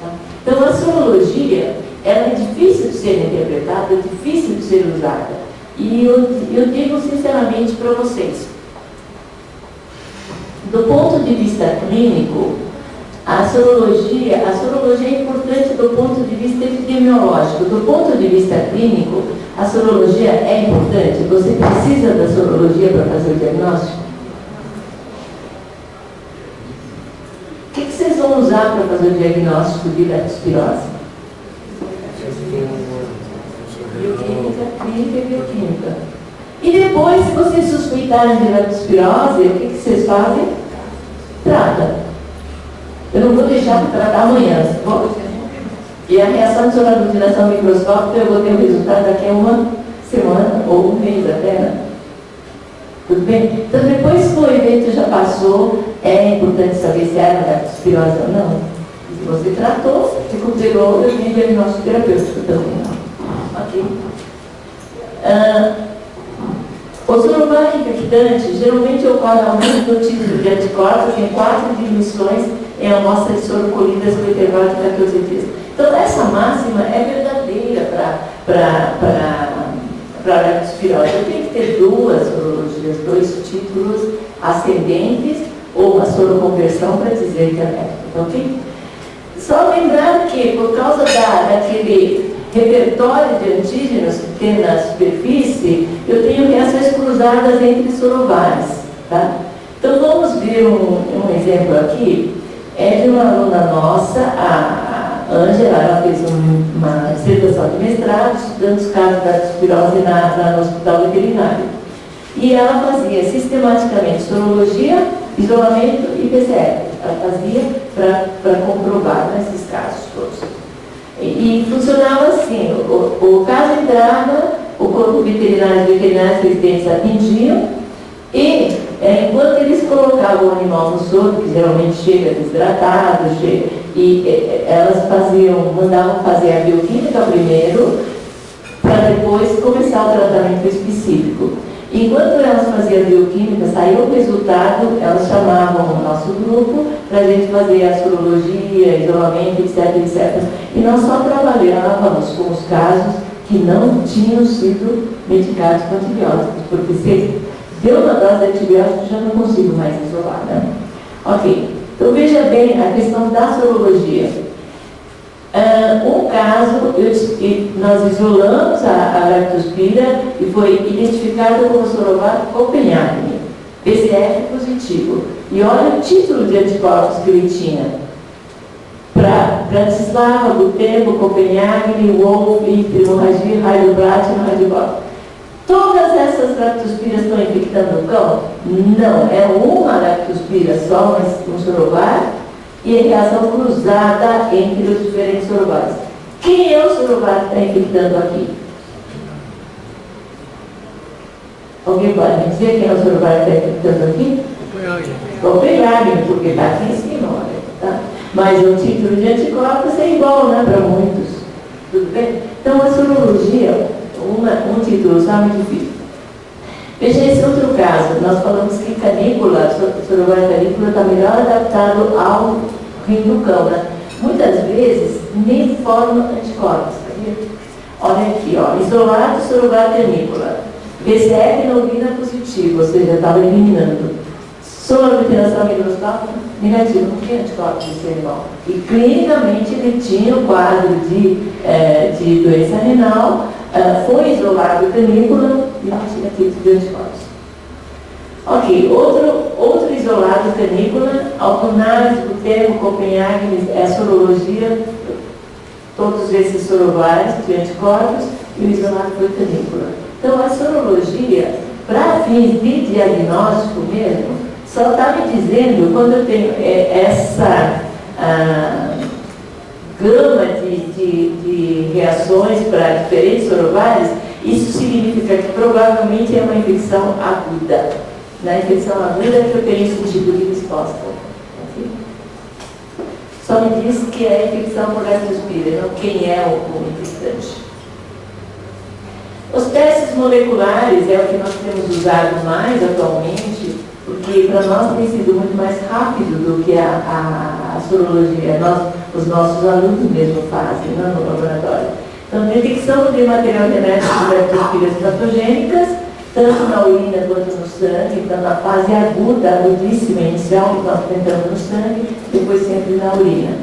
Tá? Então, a sorologia, ela é difícil de ser interpretada, é difícil de ser usada. E eu digo sinceramente para vocês, do ponto de vista clínico, a sorologia é importante do ponto de vista epidemiológico. Do ponto de vista clínico, a sorologia é importante. Você precisa da sorologia para fazer o diagnóstico? O que vocês vão usar para fazer o diagnóstico de leptospirose? Bioquímica, clínica e bioquímica. E depois, se vocês suspeitarem de leptospirose, o que vocês fazem? Trata. Eu não vou deixar para tratar amanhã. E a reação de soroaglutinação microscópica, eu vou ter o resultado daqui a uma semana ou um mês até, né? Tudo bem? Então, depois que o evento já passou, é importante saber se era leptospirose ou não. Se você tratou, recuperou, eu tenho diagnóstico terapêutico também. Ok? O sorovário infectante geralmente ocorre aumento do título de anticorpos em 4 diminuições em amostra de soro colhidas no intervalo de 14 dias. Então, essa máxima é verdadeira para a leptospirose. Eu tenho que ter duas sorologias, 2 títulos ascendentes ou uma soroconversão para dizer que é léptico, ok? Só lembrar que, por causa daquele repertório de antígenos que tem na superfície, eu tenho reações cruzadas entre sorovários, tá? Então, vamos ver um exemplo aqui. É de uma aluna nossa, a Ângela, ela fez uma dissertação de mestrado estudando os casos da leptospirose no hospital veterinário. E ela fazia sistematicamente sorologia, isolamento e PCR. Ela fazia para comprovar nesses casos todos. E funcionava assim, o caso entrava, o corpo veterinário e os veterinários residentes atendiam, e enquanto eles colocavam o animal no soro, que geralmente chega desidratado, elas mandavam fazer a bioquímica primeiro, para depois começar o tratamento específico. Enquanto elas faziam a bioquímica, saiu o resultado, elas chamavam o nosso grupo para a gente fazer a sorologia, isolamento, etc, etc. E nós só trabalhávamos com os casos que não tinham sido medicados com antibióticos, porque se deu uma dose de antibióticos, já não consigo mais isolar, né? Ok, então veja bem a questão da sorologia. Um caso, nós isolamos a leptospira e foi identificado como sorovário Copenhagen, PCR positivo. E olha o título de anticorpos que ele tinha. Bratislava, Butembo, Copenhagen, Wolf, hemorragia, Heidelberg, Heidelberg. Todas essas leptospiras estão infectando o cão? Não, é uma leptospira só, um sorovário, e a reação cruzada entre os diferentes sorobates. Quem é o sorobate que está infectando aqui? Alguém pode me dizer quem é o sorobate que está infectando aqui? Copenhague, porque está aqui em cima, olha. Tá? Mas o título de anticorpos é igual, né, para muitos. Tudo bem? Então, a sorologia, um título só é muito difícil. Veja esse outro caso. Nós falamos que canícula, sorobate canícula está melhor adaptado ao rim do cão, né? Muitas vezes nem forma anticorpos. Olha aqui, ó, isolado sorobate canícula. PCR na urina positivo, ou seja, estava eliminando. Soroaglutinação microscópica negativa, não tinha anticorpos desse animal. E clinicamente ele tinha o quadro de doença renal, foi isolado canícula e não tinha tipo de anticorpos. Ok, outro isolado canícula, Altonaz, Buterro, Copenhague, é a sorologia, todos esses sorovários de anticorpos, e o isolado foi canícula. Então a sorologia, para fins de diagnóstico mesmo, só está me dizendo, quando eu tenho essa gama de reações para diferentes sorovários, isso significa que provavelmente é uma infecção aguda. Na infecção aguda é que eu tenho esse tipo de resposta. Assim? Só me diz que é infecção por leptospira, não quem é o infectante. Os testes moleculares é o que nós temos usado mais atualmente, porque para nós tem sido muito mais rápido do que a sorologia. Os nossos alunos mesmo fazem, né, no laboratório. Então, detecção de material genético de leptospiras patogênicas, tanto na urina quanto no sangue, então na fase aguda, agudíssima, inicial, que nós tentamos no sangue, depois sempre na urina.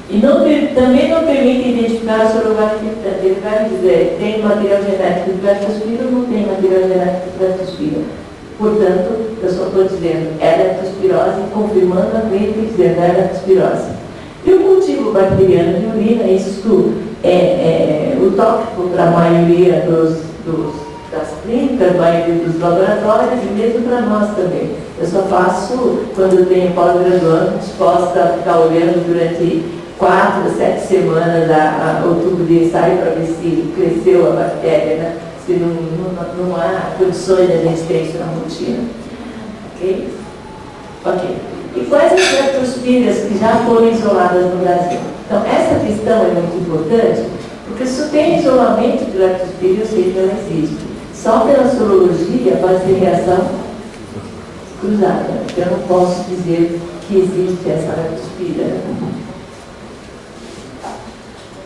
E também não permite identificar o sorobate infectante. Ele vai dizer, tem material genético de leptospira ou não tem material genético de leptospira. Portanto, eu só estou dizendo, é leptospirose, confirmando a clínica dizendo, é leptospirose. E o cultivo bacteriano de urina, isso é utópico para a maioria das clínicas, a maioria dos laboratórios e mesmo para nós também. Eu só faço quando eu tenho pós-graduando, disposta a ficar olhando durante 4 a 7 semanas o tubo de ensaio para ver se cresceu a bactéria, né? Se não há condições de a gente ter isso na rotina. Ok? Ok. E quais as leptospiras que já foram isoladas no Brasil? Então, essa questão é muito importante, porque se tem isolamento de leptospira, eu sei que ela existe. Só pela sorologia pode ter reação cruzada. Eu não posso dizer que existe essa leptospira.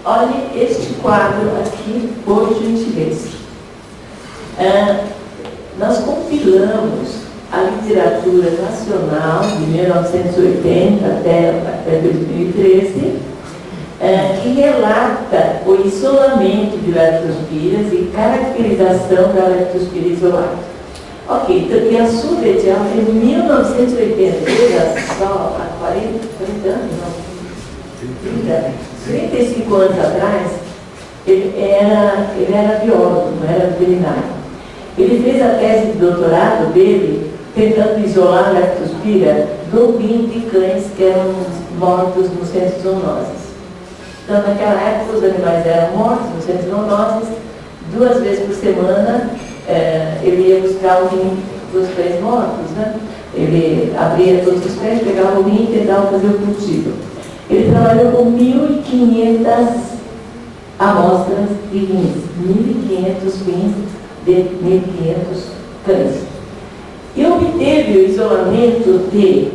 Olhe este quadro aqui, por gentileza. Nós compilamos a literatura nacional de 1980 até 2013, que relata o isolamento de leptospiras e caracterização da leptospira isolada. Ok, então, e a Subetial em 1980, só há 40 anos, não, 35 anos atrás, ele era biólogo, não era veterinário. Ele fez a tese de doutorado dele tentando isolar a leptospira do rim de cães que eram mortos nos centros zoonoses. Então, naquela época, os animais eram mortos nos centros zoonoses, 2 vezes por semana ele ia buscar o rim dos cães mortos, né? Ele abria todos os cães, pegava o rim e tentava fazer o cultivo. Ele trabalhou com 1.500 amostras de rins, 1.500 rins de 1.500 cães. E obteve o isolamento de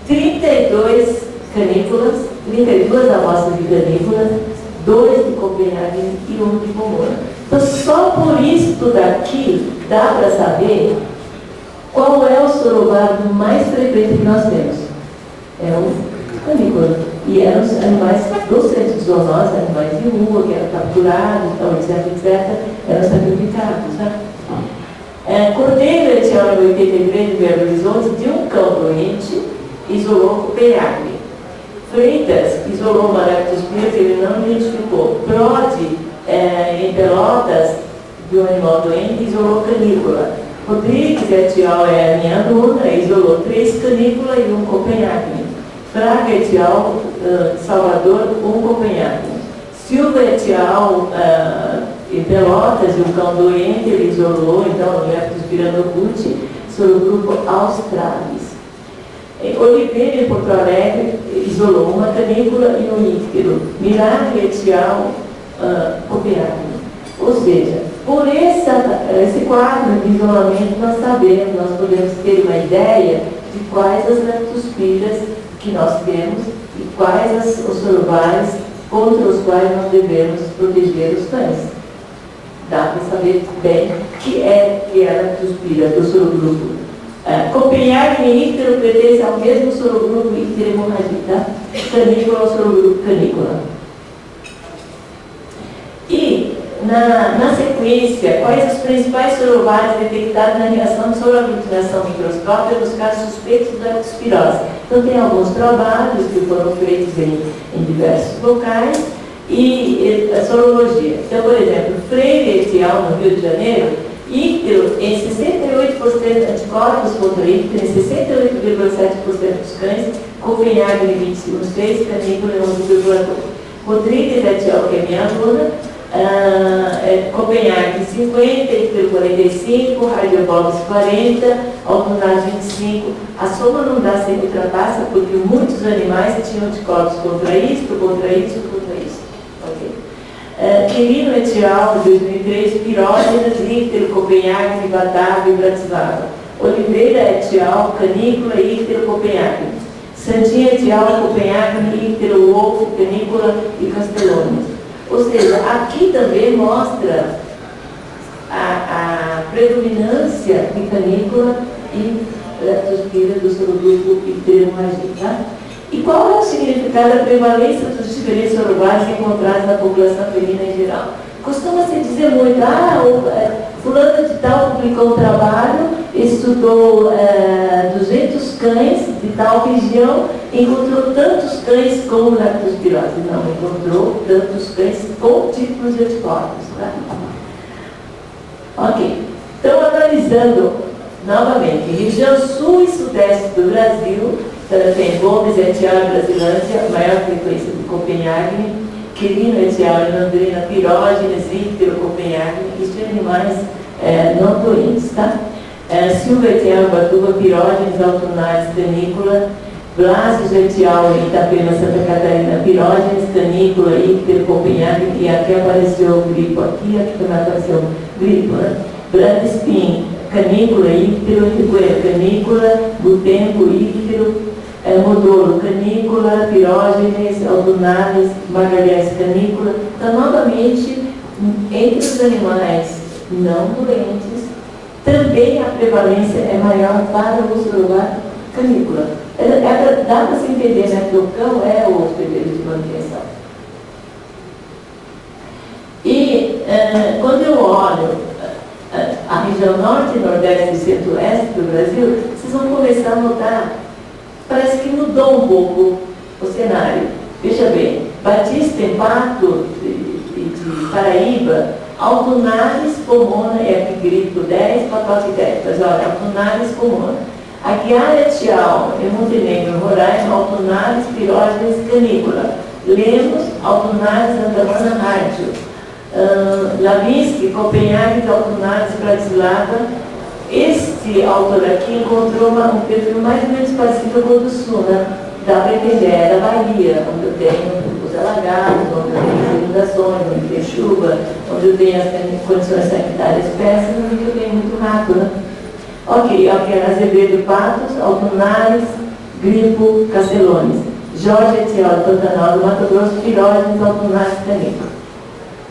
32 canículas, 32 amostras de canículas, 2 de Copenhague e 1 de Pomona. Então, só por isso daqui dá para saber qual é o sorobado mais frequente que nós temos. É o canícula. E eram os animais do centro de zoonose, animais de rua, que eram capturados, então, etc., eram sacrificados. Né? Cordeiro et al. Em 83, de Belo Horizonte, de um cão doente, isolou Copenhague. Freitas isolou uma leptospira que ele não identificou. Prodi, em Pelotas, de um animal doente, isolou canícula. Rodrigues et al. É a minha aluna, isolou 3 canículas e 1 Copenhague. Fraga et al., Salvador, Copenhague. Silva et al., em Pelotas, o cão doente, ele isolou, então, o Leptospira noguchi, sobre o grupo Australis. Oliveira, em Porto Alegre, isolou uma canícula e um íctero. Miraglia et al., Copenhague. Ou seja, por esse quadro de isolamento nós sabemos, nós podemos ter uma ideia de quais as leptospiras que nós temos e quais os sorovares contra os quais nós devemos proteger os cães. Dá para saber bem que é a leptospira do sorogrupo. Copenhague e íctero pertencem ao mesmo sorogrupo íctero hemorragica, canícula ao sorogrupo canícula. E, na sequência, quais os principais sorovares detectados na reação de soroaglutinação microscópica nos casos suspeitos da leptospirose? Então, tem alguns trabalhos que foram feitos em diversos locais e a sorologia. Então, por exemplo, Freire et al., no Rio de Janeiro, íctero em 68% anticorpos contra íctero, em 68,7% dos cães, Copenhague em 21,6%, canícula em 11,4%. Rodrigues et al., que é minha aluna, Copenhague 50, íctero 45, Radiobox 40, Altonas 25. A soma não dá sempre ultrapassa porque muitos animais tinham anticorpos contra isto, contra isso, contra isso. Okay. Quirino et al., 2003, pirógenas, íctero, Copenhague, Batavia e Bratislava. Oliveira et al., canícula, íctero, Copenhague. Santinha et al., Copenhague, íctero, Wolf, canícula e Castellones. Ou seja, aqui também mostra a predominância de canícula e leptospira do sorogrupo íctero-hemorragica. Tá? E qual é o significado da prevalência dos diferentes sorovares encontrados na população felina em geral? Costuma-se dizer muito, fulano de tal publicou um trabalho, estudou 200 cães de tal região, encontrou tantos cães com leptospirose. Não, encontrou tantos cães com tipos de anticorpos. Tá? Ok. Então, analisando novamente, região sul e sudeste do Brasil, tem Gomes et al., Brasilândia, maior frequência de Copenhague, Quirino et al., Londrina, pirógenes, íctero, Copenhague, isso é animais não doentes, tá? Silva et al., Batuba, pirógenes, Altonares, canícula, Blasius et al., Itapema, Santa Catarina, pirógenes, canícula, íctero, Copenhague, e aqui apareceu o gripo, aqui também apareceu o gripo, né? Brandespin, canícula, íctero, canícula, Butembo, íctero, Modolo, canícula, pirógenes, aldonares, Magalhães, canícula. Então, novamente, entre os animais não doentes, também a prevalência é maior para o sorovar canícula. Dá para se entender, né, que o cão é o hospedeiro de manutenção. E quando eu olho a região norte, nordeste e centro-oeste do Brasil, vocês vão começar a notar, parece que mudou um pouco o cenário. Veja bem, Batista, Pato de Paraíba, Altonares, Pomona e Epigripo 10, Patoque 10. Mas olha, Altonares, Pomona. Aguiar et al., em Montenegro, Roraima, Altonares, pirógenes, canícula. Lemos, Altonares, Andamana, Rádio. Lavinsky, Copenhague, Altonares, Bratislava. Este autor aqui encontrou um perfil mais ou menos parecido com o do Sul, né? Dá para entender, é da Bahia, onde eu tenho os alagados, onde eu tenho inundações, onde tem chuva, onde eu tenho as condições sanitárias péssimas, onde eu tenho muito rato, né? Ok, Azevedo, Patos, Altonares, Gripo, Castellones. Jorge et al., Pantanal do Mato Grosso, pirógenes, Altonares, canícula.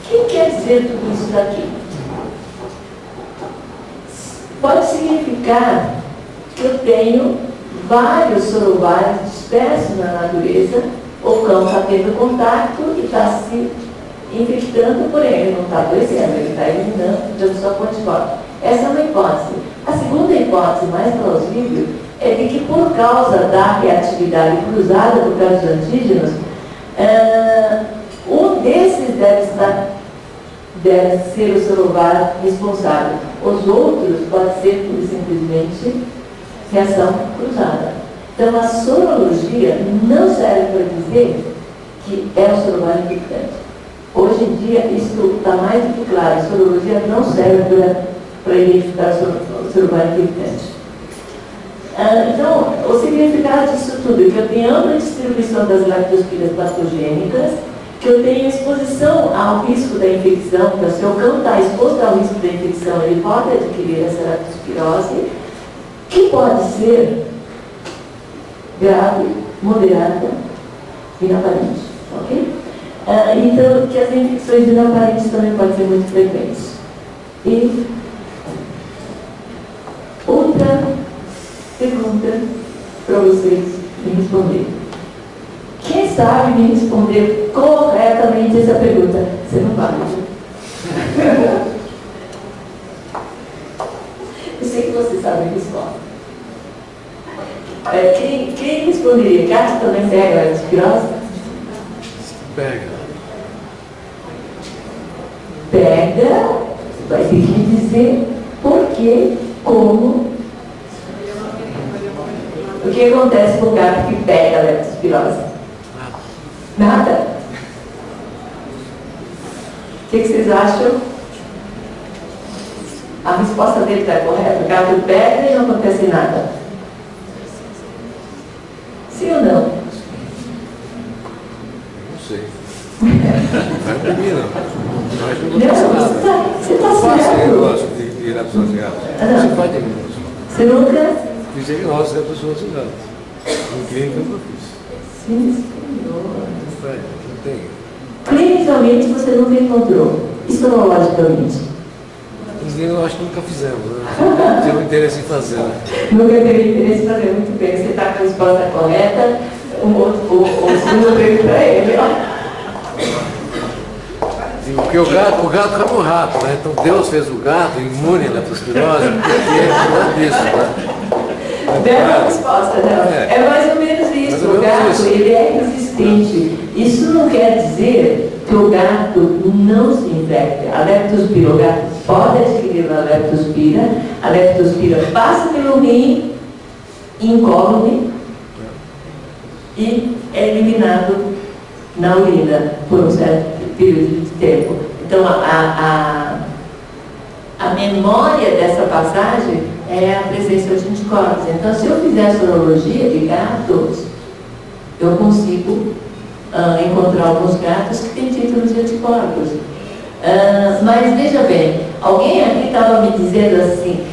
O que quer dizer tudo isso daqui? Pode significar que eu tenho vários sorovares dispersos na natureza, o cão está tendo contato e está se infectando, porém ele não está adoecendo, ele está eliminando, dando só com anticorpos. Essa é uma hipótese. A segunda hipótese mais plausível é de que por causa da reatividade cruzada por causa dos antígenos, um desses deve ser o sorovar responsável. Os outros pode ser simplesmente reação cruzada. Então, a sorologia não serve para dizer que é o soro mais infectante. Hoje em dia, isso está mais do que claro. A sorologia não serve para identificar o soro mais infectante. Então, o significado disso tudo é que eu tenho ampla distribuição das lactospiras patogênicas, que eu tenho exposição ao risco da infecção. Então, se o cão está exposto ao risco da infecção, ele pode adquirir essa lactospirose, que pode ser grave, moderada e inaparente. Ok? Então, que as infecções inaparentes também podem ser muito frequentes. E outra pergunta para vocês me responderem. Quem sabe me responder corretamente essa pergunta? Você não vale. Eu sei que você sabe a resposta. Quem responderia? Gato também pega a leptospirose? Pega. Pega, vai ter que me dizer por que, como. O que acontece com o gato que pega a leptospirose? Nada. O que vocês acham? A resposta dele está correta. O gato pega e não acontece nada. Sim ou não? Não sei. Não é pra mim, não. Mas não acontece nada. Você está Eu faço certo. negócio de ir lá para os gatos. Não. Você faz diagnóstico. Você nunca... Fiz diagnóstico da pessoa dos gatos. No clínico eu nunca fiz. Sim, senhor. Não tem. Clinicamente você nunca encontrou. Estomatologicamente. Os diagnósticos nunca fizemos, né? Tive interesse em fazer, né? Nunca teve interesse em fazer. Muito bem. Você está com a resposta correta. O segundo veio para ele, ó. Porque o gato come o rato, né? Então Deus fez o gato imune à leptospirose, porque é disso, né? Bela resposta, não. É mais ou menos isso. O gato, ele é resistente. Isso não quer dizer que o gato não se infecta. A leptospira, o gato pode adquirir a leptospira passa pelo rim, incólume e é eliminado na urina por um certo período de tempo. Então, a memória dessa passagem é a presença de anticorpos. Então, se eu fizer sorologia de gatos, eu consigo encontrar alguns gatos que têm títulos de anticorpos. Mas, veja bem, alguém aqui estava me dizendo assim,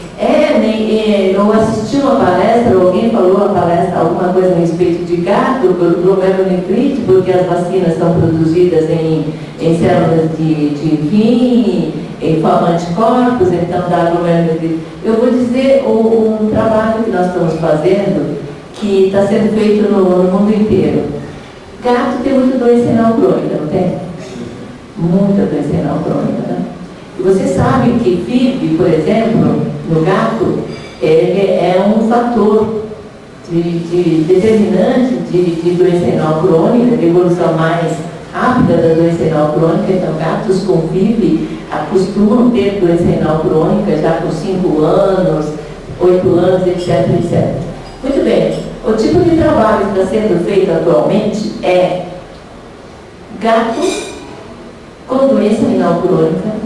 eu assisti uma palestra, alguém falou a palestra, alguma coisa a respeito de gato, glomerulonefrite, porque as vacinas são produzidas em células de rim, em forma de anticorpos, então dá glomerulonefrite. Eu vou dizer um trabalho que nós estamos fazendo, que está sendo feito no mundo inteiro. Gato tem muita doença renal crônica, não tem? Muita doença renal crônica, né? E você sabe que FIV, por exemplo, no gato, ele é um fator determinante de doença renal crônica, de evolução mais rápida da doença renal crônica. Então, gatos com FIV costumam ter doença renal crônica já com 5 anos, 8 anos, etc, etc. Muito bem, o tipo de trabalho que está sendo feito atualmente é gato com doença renal crônica.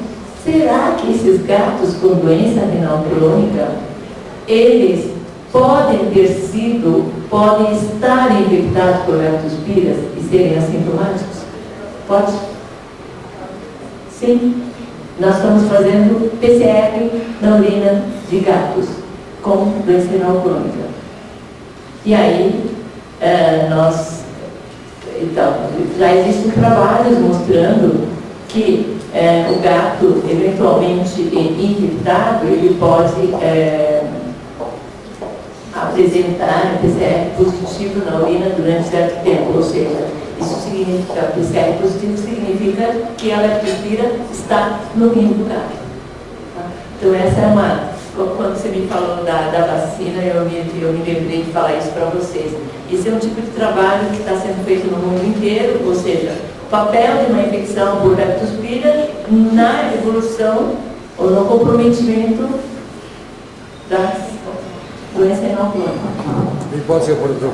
Será que esses gatos com doença renal crônica, eles podem estar infectados por leptospiras e serem assintomáticos? Pode? Sim. Nós estamos fazendo PCR na urina de gatos com doença renal crônica. E aí, então, já existem trabalhos mostrando que o gato, eventualmente infectado, ele pode apresentar PCR positivo na urina durante certo tempo, ou seja, isso significa, PCR positivo significa que a leptospira está no rim do gato. Tá? Então essa é quando você me falou da vacina, eu me lembrei de falar isso para vocês. Esse é um tipo de trabalho que está sendo feito no mundo inteiro, ou seja, o papel de uma infecção por leptospira na evolução ou no comprometimento da doença renal crônica. pode ser portador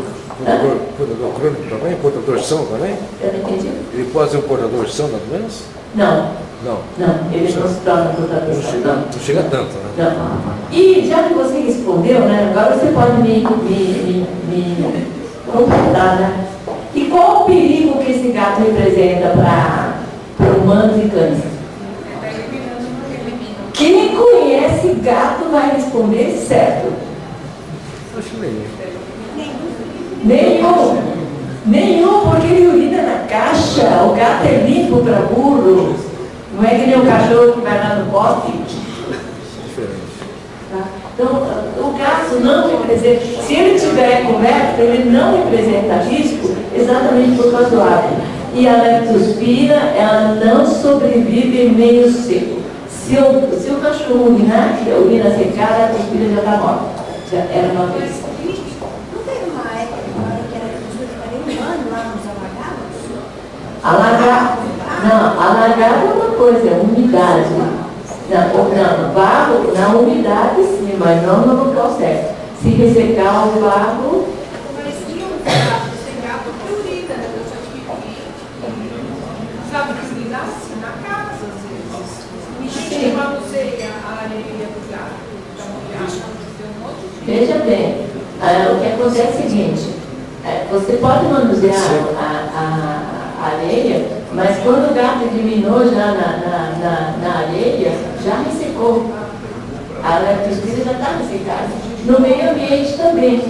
crônico também? Portador são também? Eu não entendi. Ele pode ser um portador são da doença? Não. Não. Não, ele não se torna portador são. Não chega tanto, né? Não. E já que você respondeu, né, agora você pode me completar, né? E qual o perigo que esse gato representa para humanos e cães? Quem conhece gato vai responder certo. Acho nenhum. Nenhum, porque ele urina na caixa. O gato é limpo para burro. Não é que nem o cachorro que vai lá no poste. Diferente. Tá? Então, o gato não representa, se ele tiver coberto, ele não representa risco exatamente por causa do hábito. E a leptospira, ela não sobrevive em meio seco. Se o cachorro urinar, que a urina secada, a leptospira já está morta. Já era uma vez. Não teve uma época que era de um ano lá nos alagados? Alagado é uma coisa, é umidade. Não, barro, na umidade sim, mas não no local certo. Se ressecar o barro. Parecia um gato secado que urina, né? Eu já tive que, sabe, que urina assim na casa, às vezes. E manuseia a areia do gato. Veja bem, o que acontece é o seguinte, você pode manusear a areia, mas quando o gato eliminou já na areia, já ressecou. A leptospira já está ressecada. No meio ambiente também.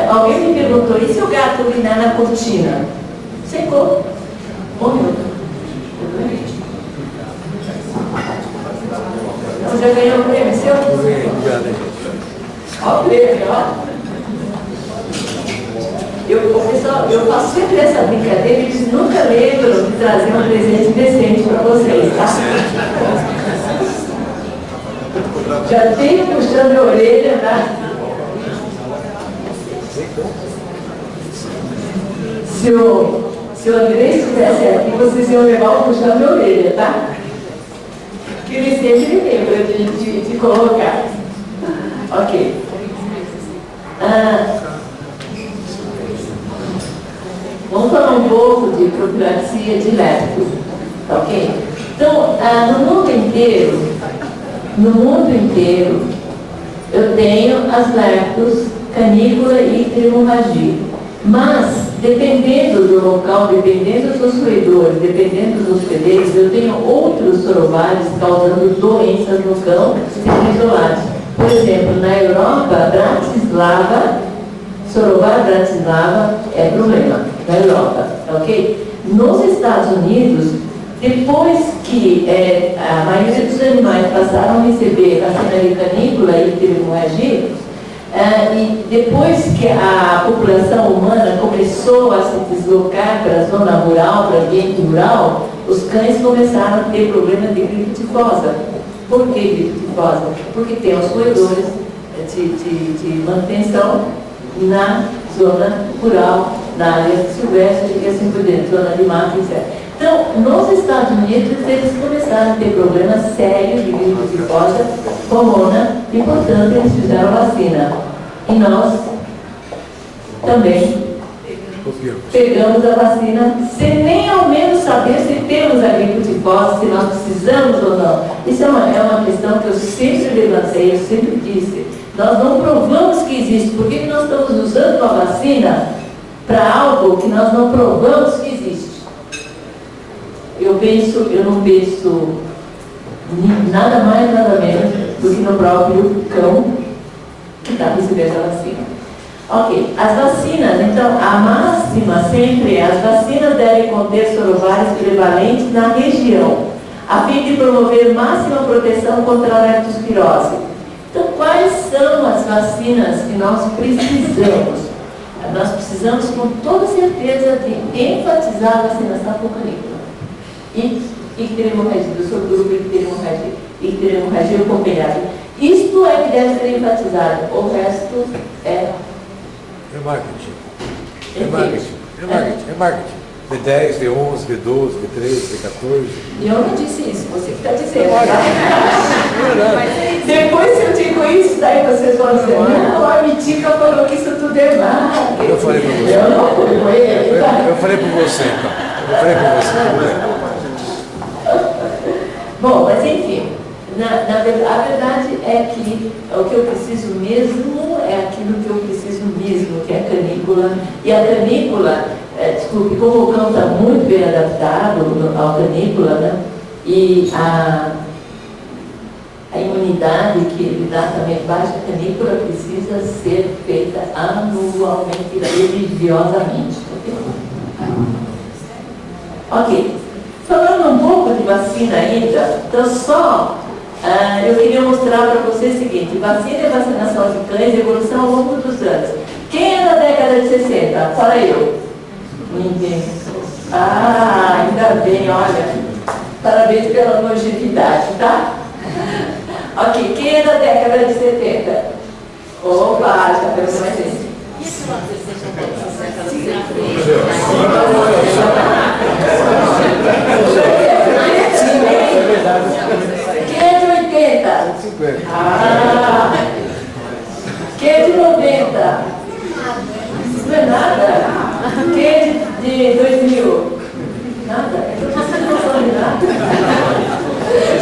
Alguém me perguntou, e se o gato urinar na cortina? Secou. Morreu. Então já ganhou o prêmio seu? Ó o prêmio, ó. Pessoal, eu faço sempre essa brincadeira e eles nunca lembram de trazer um presente decente para vocês, tá? Já tenho puxando a orelha, tá? Se o André estivesse aqui, vocês iam levar o puxando a orelha, tá? Que ele sempre lembra de colocar. Ok. Vamos falar um pouco de profilaxia de leptos, ok? Então, no mundo inteiro, eu tenho as leptos, canícula e hemorragia. Mas, dependendo do local, dependendo dos roedores, dependendo dos hospedeiros, eu tenho outros sorovários causando doenças no cão, sempre isolados. Por exemplo, na Europa, Bratislava, Sorovar Bratislava é problema, na Europa, ok? Nos Estados Unidos, depois que a maioria dos animais passaram a receber vacina de canícula e hemorragia, e depois que a população humana começou a se deslocar para a zona rural, para o ambiente rural, os cães começaram a ter problema de gripe tifosa. Por que gripe tifosa? Porque tem os roedores de manutenção na zona rural, na área silvestre e assim por diante, zona de mata, etc. Então, nos Estados Unidos, eles começaram a ter problemas sérios de gripe tifosa, corona, e, portanto, eles fizeram vacina. E nós também pegamos a vacina sem nem ao menos saber se temos a gripe tifosa, se nós precisamos ou não. Isso é uma questão que eu sempre levantei, eu sempre disse. Nós não provamos que existe. Por que nós estamos usando uma vacina para algo que nós não provamos que existe? Eu não penso nada mais, nada menos do que no próprio cão que está recebendo a vacina. Ok, as vacinas, então, a máxima sempre é: as vacinas devem conter sorovários prevalentes na região, a fim de promover máxima proteção contra a leptospirose. Então, quais são as vacinas que nós precisamos? Nós precisamos, com toda certeza, de enfatizar a vacinação com canícula. Icterhemorragia, do subgrupo icterhemorragia acompanhada. Isto é que deve ser enfatizado. O resto é... É marketing. É marketing. É marketing. É marketing. B10, B11, B12, B13, B14. Eu não disse isso, você que está dizendo. Depois, se eu digo isso, daí vocês vão dizer, não, a Mitica falou que isso tudo é marketing. Eu falei para você. Eu não fui com ele, tá? Eu falei para você, então. Eu falei para você. Bom, mas enfim, a verdade é que o que eu preciso mesmo é aquilo que eu preciso mesmo, que é a canícula. E a canícula, desculpe, como o cão está muito bem adaptado ao canícula, né? E a imunidade que ele dá também baixa, a canícula precisa ser feita anualmente, religiosamente. Ok. Falando um pouco de vacina ainda, então eu queria mostrar para vocês o seguinte: vacina e vacinação de cães, evolução ao longo dos anos. Quem é da década de 60? Fala eu. Ninguém. Ah, ainda bem, olha. Parabéns pela longevidade, tá? Ok, quem é da década de 70? Opa, já pensou mais isso. Quem é de 80? 50. Ah! Quem é de 90? Isso não é nada. Quem é de 2000? Nada. Você não sabe nada.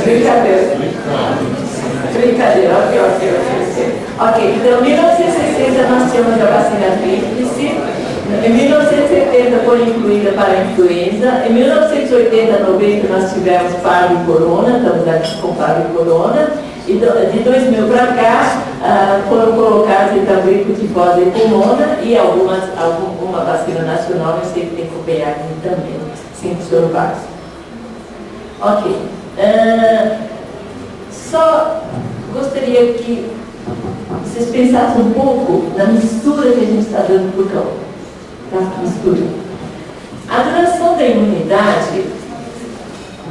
Brincadeira. Brincadeira, ok. Ok, então em 1960 nós tínhamos a vacina tríplice. Em 1970 foi incluída para a influenza. Em 1980, 90 nós tivemos parvo e corona, estamos aqui com parvo e corona. E de 2000 para cá foram colocados então gripe, tifose e pulmona e alguma vacina nacional, eu sei que tem Copenhague também, sim, senhor Vargas. Ok. Só gostaria que vocês pensassem um pouco na mistura que a gente está dando para o cão. Mistura. A duração da imunidade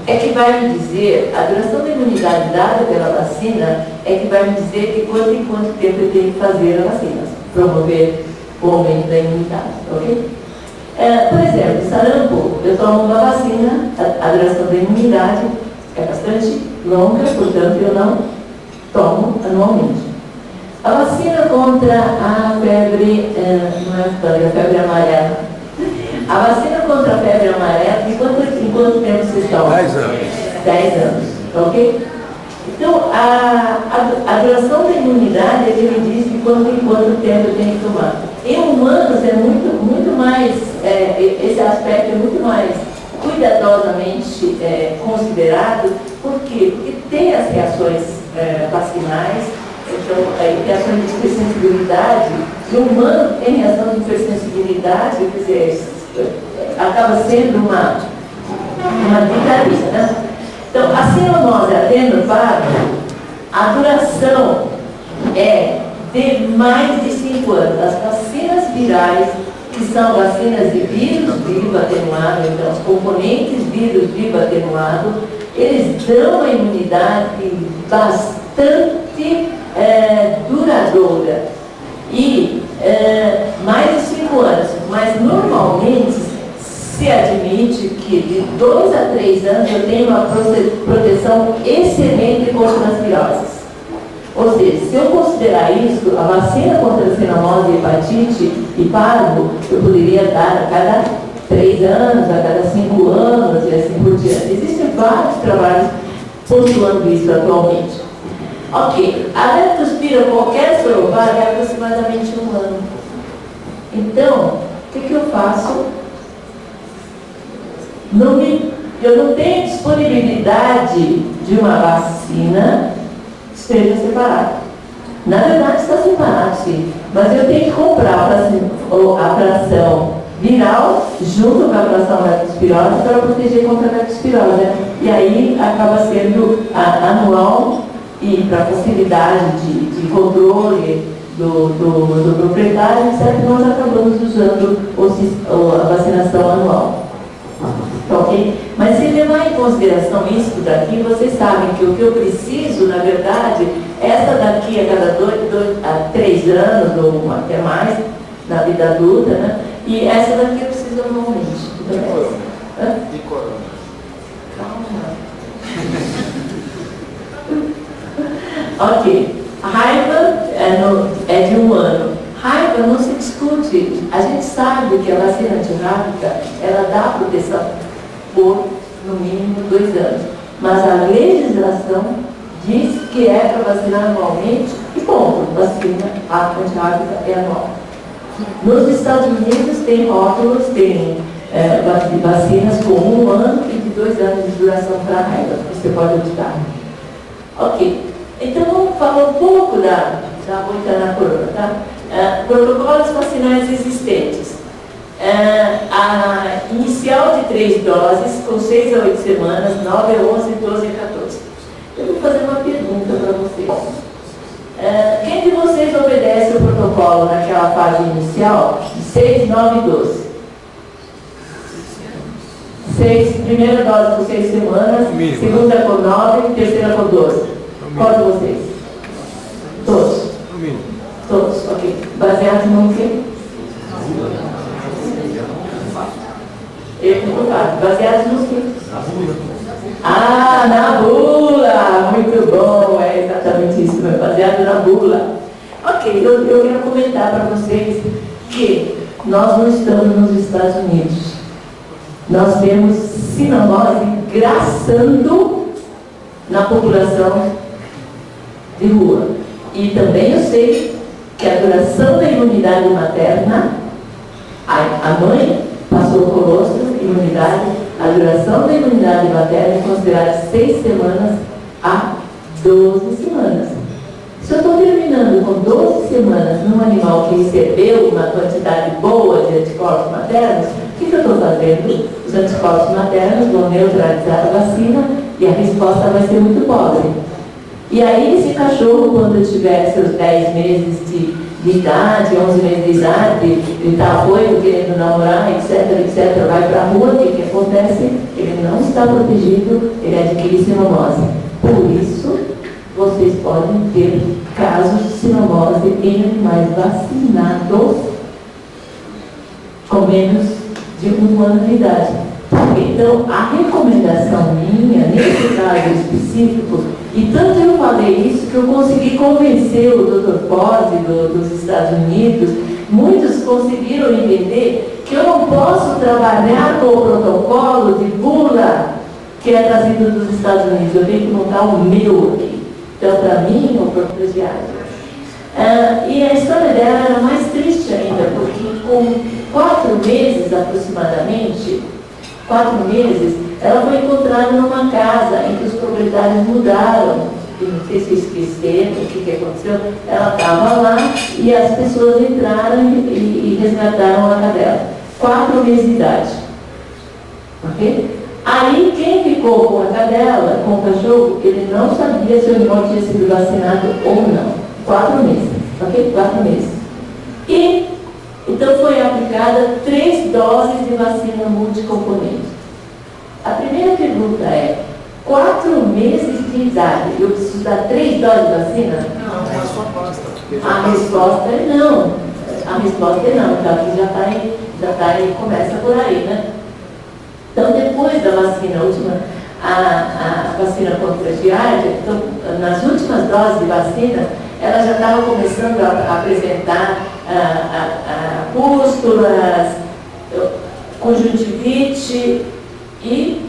é que vai me dizer, a duração da imunidade dada pela vacina é que vai me dizer de quanto em quanto tempo eu tenho que fazer a vacina, promover o aumento da imunidade, ok? Por exemplo, sarampo, eu tomo uma vacina, a duração da imunidade é bastante longa, portanto eu não tomo anualmente. A vacina contra a febre, a febre amarela. A vacina contra a febre amarela, em quanto tempo vocês tomam? 10 anos. 10 anos, ok? Então, a duração da imunidade é que me diz de quanto em quanto tempo eu tenho que tomar. Em humanos é muito mais, esse aspecto é muito mais cuidadosamente considerado. Por quê? Porque tem as reações vacinais. Então, a reação de hipersensibilidade, e o humano tem reação de hipersensibilidade, quer dizer, acaba sendo uma brincadeira, né? Então, a cianose adenoparvo, a duração é de mais de 5 anos. As vacinas virais, que são vacinas de vírus vivo atenuado, então os componentes vírus vivo atenuado, eles dão uma imunidade bastante duradoura e mais de 5 anos, mas normalmente se admite que de 2 a 3 anos eu tenho uma proteção excelente contra as viroses. Ou seja, se eu considerar isso, a vacina contra a cianose, hepatite e parvo, eu poderia dar a cada 3 anos, a cada 5 anos e assim por diante. Existem vários trabalhos pontuando isso atualmente. Ok, a leptospira, qualquer sorovar, é aproximadamente 1 ano. Então, o que eu faço? Eu não tenho disponibilidade de uma vacina que esteja separada. Na verdade, está separado, sim. Mas eu tenho que comprar a fração viral junto com a fração leptospirose para proteger contra a leptospirose. E aí acaba sendo anual. E para facilidade de controle do proprietário, etc., nós acabamos usando a vacinação anual. Ok? Mas se levar em consideração isso daqui, vocês sabem que o que eu preciso, na verdade, essa daqui a cada 3 anos, ou até mais, na vida adulta, né? E essa daqui eu preciso anualmente. E corona? Calma. Ok. A raiva é de 1 ano. Raiva não se discute. A gente sabe que a vacina antirrábica, ela dá proteção por, no mínimo, 2 anos. Mas a legislação diz que é para vacinar anualmente e ponto. Vacina antirrábica é anual. Nos Estados Unidos tem rótulos, tem vacinas com 1 ano e de 2 anos de duração para a raiva. Você pode optar. Ok. Então vamos falar um pouco vou entrar na corona, tá? Protocolos vacinais existentes. A inicial de 3 doses, com 6 a 8 semanas, 9 a 11, 12 a 14. Eu vou fazer uma pergunta para vocês. Quem de vocês obedece o protocolo naquela fase inicial de 6, 9 e 12? 6, primeira dose com 6 semanas, segunda com 9, terceira com 12. Qual de vocês? Todos? Todos, ok. Baseado no quê? Baseados no quê? Na bula! Muito bom, é exatamente isso, baseado na bula. Ok, eu quero comentar para vocês que nós não estamos nos Estados Unidos. Nós temos sinomose graçando na população de rua. E também eu sei que a duração da imunidade materna, a mãe passou colostro, imunidade, a duração da imunidade materna é considerada 6 semanas a 12 semanas. Se eu estou terminando com 12 semanas num animal que recebeu uma quantidade boa de anticorpos maternos, o que eu estou fazendo? Os anticorpos maternos vão neutralizar a vacina e a resposta vai ser muito pobre. E aí esse cachorro, quando tiver seus 10 meses de idade, 11 meses de idade, ele está apoio, querendo namorar, etc., vai para a rua, o que acontece? Ele não está protegido, ele adquire sinomose. Por isso, vocês podem ter casos de sinomose em animais vacinados com menos de 1 ano de idade. Então, a recomendação minha, nesse caso específico, e tanto eu falei isso que eu consegui convencer o Dr. Pose dos Estados Unidos, muitos conseguiram entender que eu não posso trabalhar com o protocolo de bula que é trazido dos Estados Unidos, eu tenho que montar o meu aqui. Então, para mim, o proprietário. E a história dela era mais triste ainda, porque com 4 meses aproximadamente, 4 meses, ela foi encontrada numa casa em que os proprietários mudaram. E não sei se esqueceram o que aconteceu. Ela estava lá e as pessoas entraram e resgataram a cadela. 4 meses de idade. Ok? Aí quem ficou com a cadela, com o cachorro, ele não sabia se o animal tinha sido vacinado ou não. 4 meses. Ok? 4 meses. E então foi aplicada 3 doses de vacina multicomponente. A primeira pergunta é, 4 meses de idade, eu preciso dar 3 doses de vacina? Não, é a sua aposta. A resposta é não. A resposta é não, então aqui já está aí, começa por aí, né? Então depois da vacina última, a vacina contra a giardia, então, nas últimas doses de vacina, ela já estava começando a apresentar pústulas, conjuntivite e,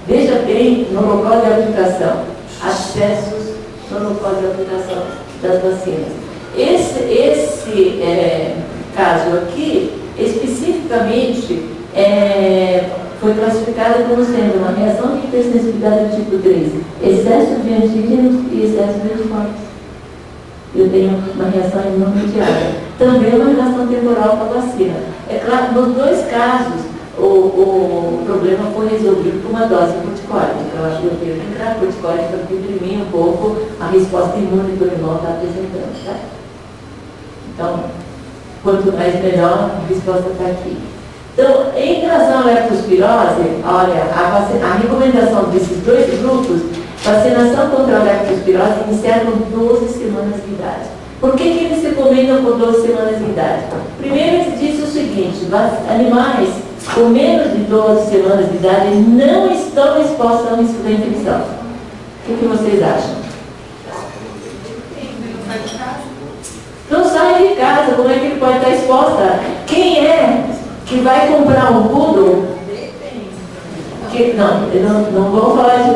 veja bem, no local de aplicação, acessos no local de aplicação das vacinas. Esse caso aqui, especificamente, foi classificado como sendo uma reação de hipersensibilidade tipo 3, excesso de antígenos e excesso de anticorpos. Eu tenho uma reação imunomediada. Também uma relação temporal com a vacina. É claro, nos 2 casos, o problema foi resolvido com uma dose corticóide. Então, eu acho que eu tenho que entrar corticóide para deprimir um pouco a resposta imune que o irmão está apresentando. Tá? Então, quanto mais melhor, a resposta está aqui. Então, em relação à leptospirose, olha, a recomendação desses 2 grupos, vacinação contra a leptospirose iniciada com 12 semanas de idade. Por que eles recomendam com 12 semanas de idade? Primeiro, eles dizem o seguinte, animais com menos de 12 semanas de idade não estão expostos ao risco da infecção. O que vocês acham? Não sai de casa, como é que ele pode estar exposta? Quem é que vai comprar um poodle? Não vou falar de...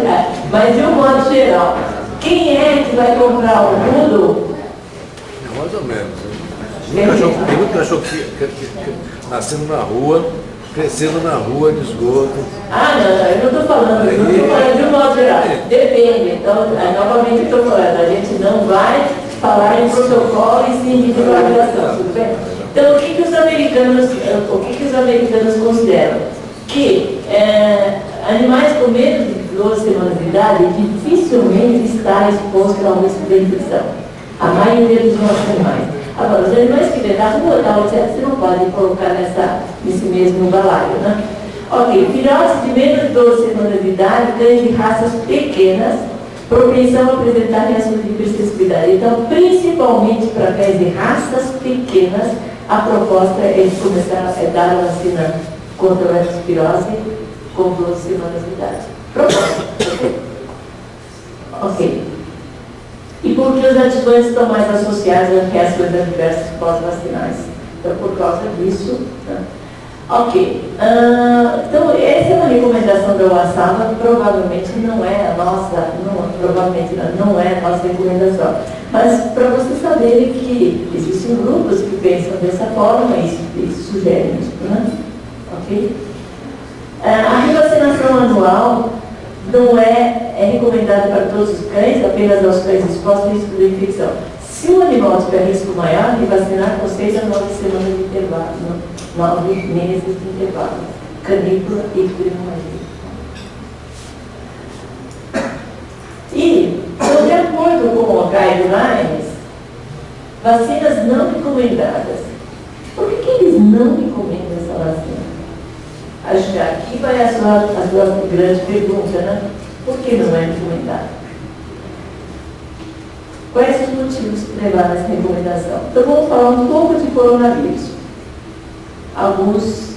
Mas de um modo geral, quem é que vai comprar um poodle? Mais ou menos. Tem muito cachorro que nascendo na rua, crescendo na rua, de esgoto. Não, eu não estou falando de um modo geral. Depende. Então, novamente estou falando, a gente não vai falar em protocolo e sim de regulação, tudo bem? Então, o que os americanos consideram? Que animais com menos de 12 semanas de idade dificilmente está exposto ao risco da infecção. A maioria dos nossos animais. Agora, os animais que vêm da rua, etc., você não pode colocar nesse mesmo balaio, né? Ok, filhotes de menos de 12 semanas de idade, cães de raças pequenas, propensão a apresentar reações de hipersensibilidade. Então, principalmente para cães de raças pequenas, a proposta é de começar a dar a vacina contra a leptospirose com 12 semanas de idade. Proposta. Ok. E por que os antibodies estão mais associados a reações adversas pós-vacinais? Então, por causa disso. Né? Ok. Então, essa é uma recomendação da UASAVA, provavelmente não é a nossa, não é a nossa recomendação. Mas para vocês saberem que existem grupos que pensam dessa forma e sugerem isso. Né? Ok? A revacinação anual não é recomendada para todos os cães, apenas aos cães expostos ao risco de infecção. Se o animal tiver risco maior, vacinar com 6 a 9 semanas de intervalo, 9 meses de intervalo, canícula e pneumonia. E, de acordo com o guidelines, vacinas não recomendadas. Por que eles não recomendam essa vacina? Acho que aqui vai a sua grande pergunta, né? Por que não é recomendado? Quais os motivos que levaram a essa recomendação? Então vamos falar um pouco de coronavírus. Alguns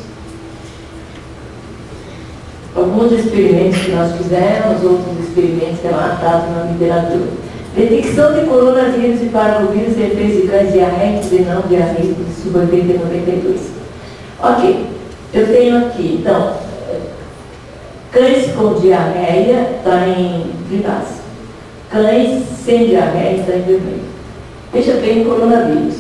experimentos que nós fizemos, outros experimentos relatados na literatura. Detecção de coronavírus e parvovírus em efeitos de cães diarreicos e não diarreicos de sub-80 e 92. Ok. Eu tenho aqui, então, cães com diarreia está em lilás. Cães sem diarreia está em vermelho. Veja bem, coronavírus.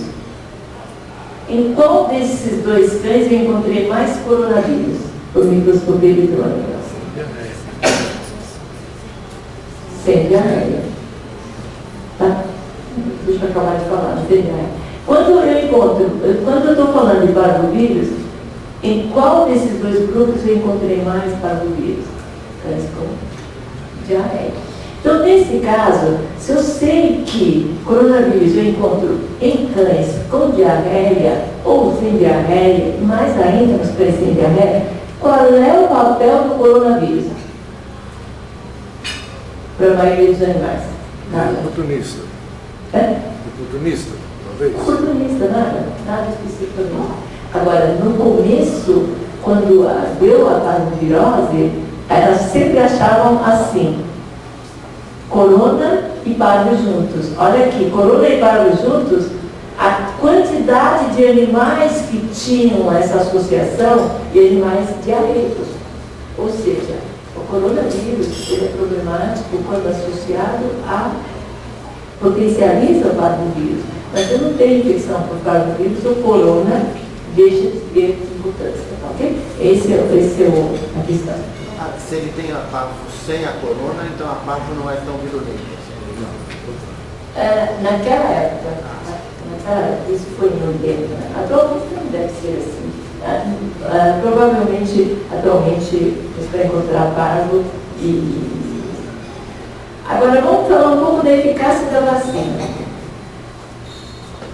Em qual desses dois cães eu encontrei mais coronavírus por microscopia eletrônica? Sem diarreia. Tá? Deixa eu acabar de falar, sem diarreia. Quando eu estou falando de parvovírus, em qual desses dois grupos eu encontrei mais parvovírus? Cães com diarreia. Então, nesse caso, se eu sei que coronavírus eu encontro em cães com diarreia ou sem diarreia, mais ainda nos cães sem diarreia, qual é o papel do coronavírus para a maioria dos animais? Nada. Oportunista. É? Oportunista, talvez. Oportunista, nada especificamente. Agora, no começo, quando deu a parvovirose, elas sempre achavam assim: corona e parvo juntos. Olha aqui, corona e parvo juntos, a quantidade de animais que tinham essa associação e animais diarreicos. Ou seja, o coronavírus ele é problemático quando associado a potencializa o parvovírus. Mas eu não tenho infecção por parvovírus ou corona, deixa de ter importância. Ok? Esse é a questão. Se ele tem a parvo sem a corona, então a parvo não é tão virulenta. Naquela época, isso foi em 80, atualmente não deve ser assim. Provavelmente, atualmente, você vai encontrar parvo e... Agora, vamos falar um pouco da eficácia da vacina.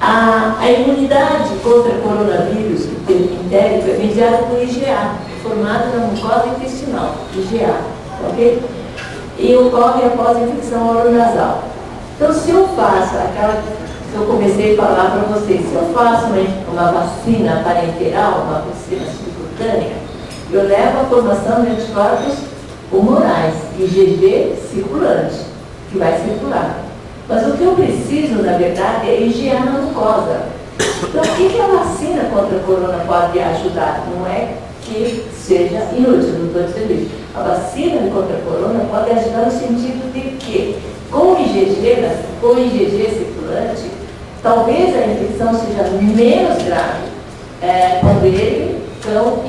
A imunidade contra coronavírus entérico é mediada por IgA, formada na mucosa intestinal, IgA, ok? E ocorre após a infecção oronasal. Então, se eu faço que eu comecei a falar para vocês, se eu faço uma vacina parenteral, uma vacina subcutânea, Eu levo a formação de anticorpos humorais, IgG circulante, que vai circular. Mas o que eu preciso, na verdade, é IgA na mucosa. Então, o que a vacina contra a corona pode ajudar? Não é que seja inútil, não estou dizendo isso. A vacina contra a corona pode ajudar no sentido de que, com o IgG circulante, talvez a infecção seja menos grave quando ele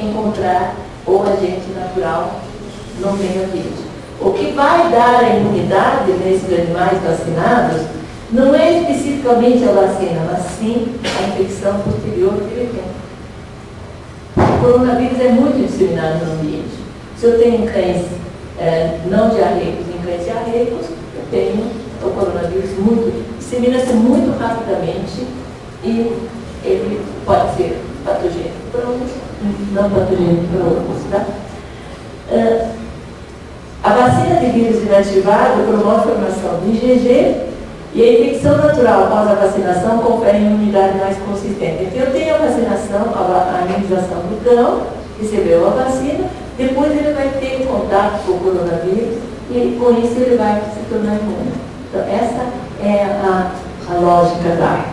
encontrar o agente natural no meio ambiente. O que vai dar a imunidade nesses animais vacinados não é especificamente a vacina, mas sim a infecção posterior que ele tem. O coronavírus é muito disseminado no ambiente. Se eu tenho cães não diarreicos em cães diarreicos, eu tenho o coronavírus dissemina-se muito rapidamente e ele pode ser patogênico para uns, não patogênico para outros. Tá? A vacina de vírus inativado promove a formação do IgG e a infecção natural após a vacinação confere imunidade mais consistente. Então, eu tenho a vacinação, a imunização do cão, recebeu a vacina, depois ele vai ter contato com o coronavírus e com isso ele vai se tornar imune. Então, essa é a lógica da.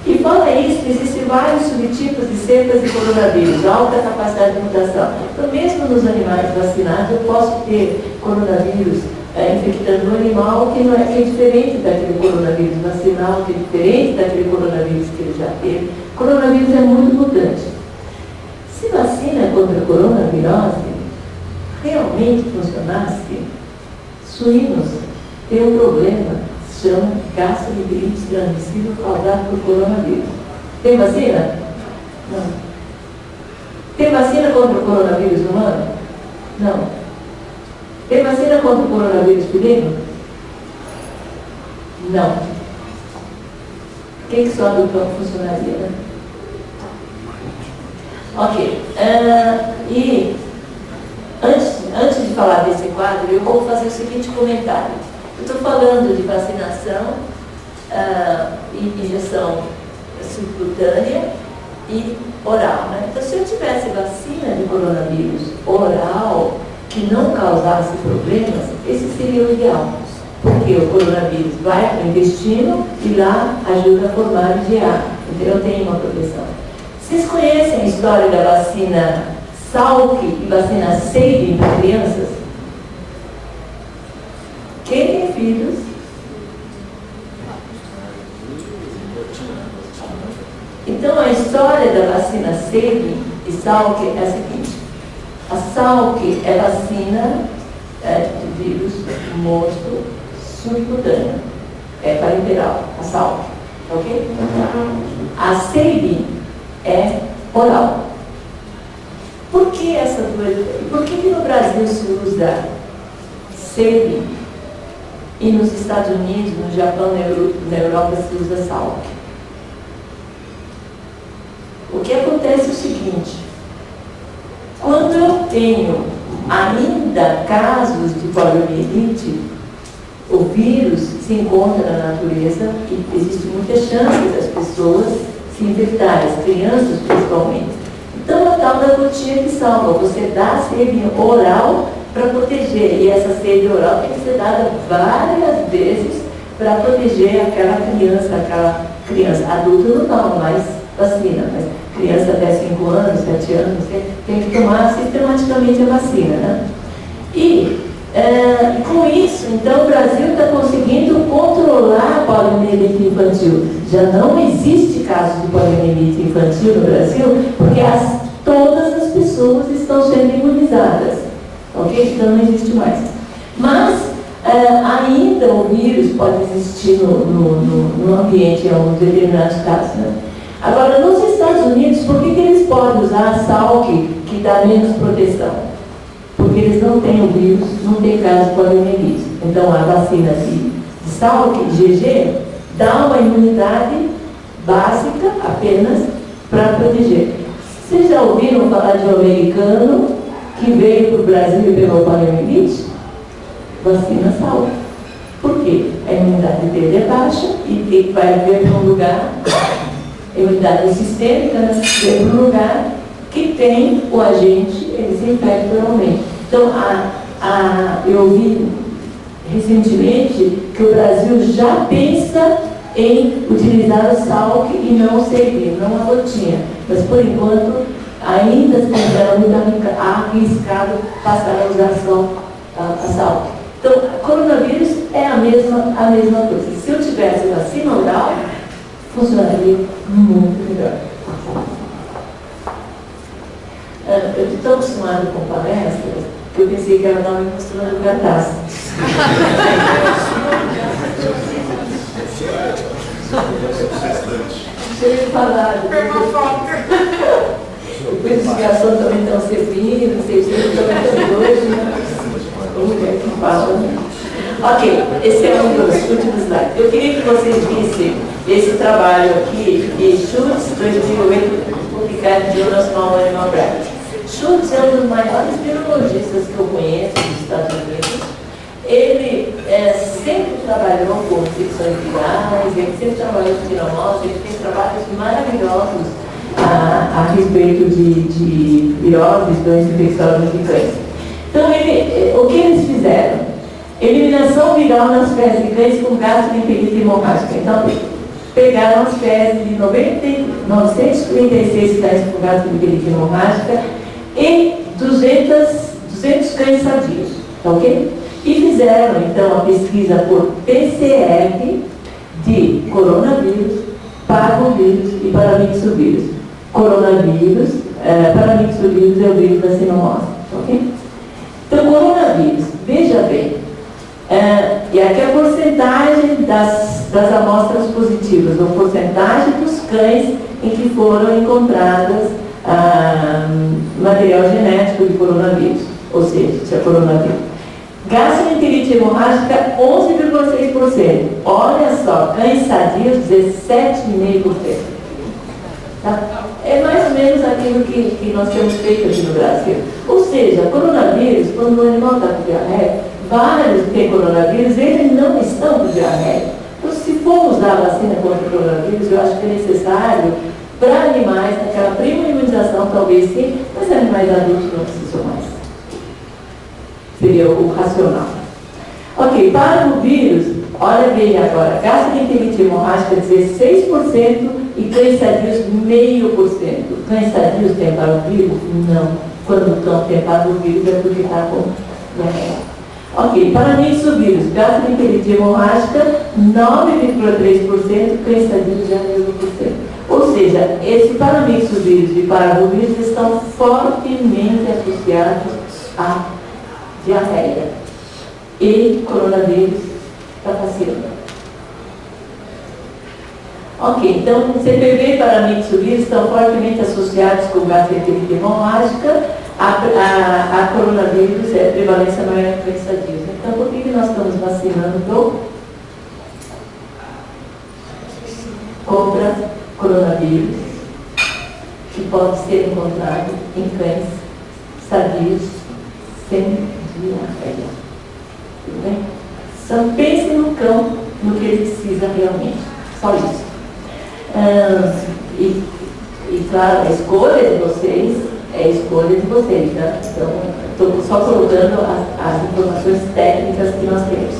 E fora isso, existem vários subtipos de cepas de coronavírus, alta capacidade de mutação. Então, mesmo nos animais vacinados, eu posso ter coronavírus infectando um animal que é diferente daquele coronavírus vacinal, que é diferente daquele coronavírus que ele já teve. O coronavírus é muito mutante. Se vacina contra a coronavirose realmente funcionasse, suínos têm um problema. Chama gastroenterite transmissível causado por coronavírus. Tem vacina? Não. Tem vacina contra o coronavírus humano? Não. Tem vacina contra o coronavírus felino? Não. Quem que só do campo funcionaria, né? Ok. E antes de falar desse quadro, eu vou fazer o seguinte comentário. Eu estou falando de vacinação, injeção subcutânea e oral. Né? Então, se eu tivesse vacina de coronavírus oral que não causasse problemas, esse seria o ideal. Porque o coronavírus vai para o intestino e lá ajuda a formar IgA. Então, eu tenho uma proteção. Vocês conhecem a história da vacina Salk e vacina Sabin para crianças? Quem tem filhos? Então, a história da vacina Sabin e Salk é a seguinte. A Salk é vacina de vírus morto subcutâneo. É parenteral, a Salk. Ok? A Sabin é oral. Por que essa duas? Por que no Brasil se usa Sabin? E nos Estados Unidos, no Japão, na Europa se usa Salk. O que acontece é o seguinte: quando eu tenho ainda casos de poliomielite, o vírus se encontra na natureza e existe muita chance das pessoas se infectarem, as crianças principalmente. Então, a tal da gotinha que salva, você dá Sabin oral para proteger, e essa sede oral tem que ser dada várias vezes para proteger aquela criança. Adulto não toma mais vacina, mas criança até 5 anos, 7 anos, tem que tomar sistematicamente a vacina, né? E com isso, então, o Brasil está conseguindo controlar a poliomielite infantil. Já não existe caso de poliomielite infantil no Brasil, porque todas as pessoas estão sendo imunizadas. Ok? Então não existe mais. Mas ainda o vírus pode existir no ambiente em alguns determinados casos. Né? Agora, nos Estados Unidos, por que eles podem usar a Salk, que dá menos proteção? Porque eles não têm o vírus, não tem caso de poliomielite. Então a vacina de Salk, IgG, dá uma imunidade básica apenas para proteger. Vocês já ouviram falar de um americano que veio para o Brasil e pegou poliomielite? Vacina Salk. Por quê? A imunidade dele é baixa e ele vai ver para um lugar, a imunidade sistêmica, né? Ver para um lugar que tem o agente, ele se infecta normalmente. Então, eu vi recentemente que o Brasil já pensa em utilizar o Salk e não o Seguir, não a gotinha. Mas, por enquanto, ainda se considera muito arriscado passar a usar a Salk. Então, coronavírus é a mesma coisa. Se eu tivesse vacina oral, funcionaria muito melhor. Eu estou acostumada com palestras, que eu pensei que era nome mostrando catástrofe. Deixa eu falar. Depois de investigação também estão servindo, vocês também estão hoje. Como é que fala? Ok, esse é um dos últimos slides. Eu queria que vocês vissem esse trabalho aqui, de Schultz, 2008, publicado em Journal Small Animal Practice. Schultz é um dos maiores virologistas que eu conheço dos Estados Unidos. Ele sempre trabalhou com infecções virais, ele sempre trabalhou com pneumose, ele tem trabalhos maravilhosos a respeito de viroses, doenças infecciosas de cães. Então, o que eles fizeram? Eliminação viral nas fezes de cães com gastroenterite hemorrágica. Então, pegaram as fezes de 936 cães com gastroenterite hemorrágica e 200 cães sadios, tá ok? E fizeram, então, a pesquisa por PCR de coronavírus, parvovírus e paramyxovírus. Coronavírus, paramyxovírus é o vírus da sinomose, ok? Então, coronavírus, veja bem, e aqui a porcentagem das amostras positivas, a porcentagem dos cães em que foram encontradas material genético de coronavírus, ou seja, tinha coronavírus. Gastroenterite hemorrágica, 11,6%. Olha só, cães sadios, 17,5%. Tá? É mais ou menos aquilo que nós temos feito aqui no Brasil. Ou seja, coronavírus, quando o animal está com diarreia, vários que têm coronavírus, eles não estão com diarreia. Então, se for usar a vacina contra o coronavírus, eu acho que é necessário para animais, naquela prima imunização, talvez sim, mas animais adultos não precisam mais. Seria o racional. Ok, para o vírus, olha bem agora, gastroenterite hemorrágica 16% e cães sadios 0,5%. Cães sadios têm parvovírus? Não. Quando o cão tem parvovírus é porque está com diarreia. Ok, paramyxovírus, gastroenterite hemorrágica 9,3%, cães sadios 0,1%. Ou seja, esse paramyxovírus e parvovírus estão fortemente associados a diarreia e coronavírus da vacina. Ok, então CPV e paramyxovírus estão fortemente associados com gastroenterite hemorrágica, a coronavírus é a prevalência maior em cães sadios. Então, por que nós estamos vacinando contra coronavírus, que pode ser encontrado em cães sadios sem diarreia? Tudo bem? Então, pense no cão, no que ele precisa realmente. Só isso. E claro, a escolha de vocês é a escolha de vocês, tá? Então, estou só colocando as informações técnicas que nós temos.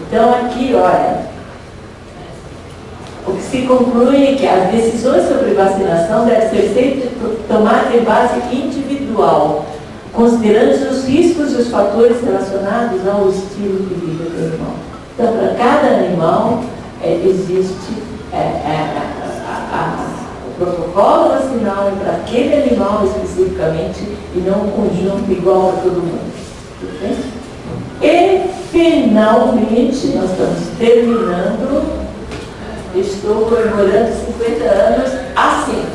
Então, aqui, olha, o que se conclui é que as decisões sobre vacinação devem ser sempre tomadas em base individual, considerando os riscos e os fatores relacionados ao estilo de vida do animal. Então, para cada animal, existe o protocolo vacinal para aquele animal especificamente e não um conjunto igual a todo mundo. Tudo bem? E, finalmente, nós estamos terminando. Estou comemorando 50 anos assim.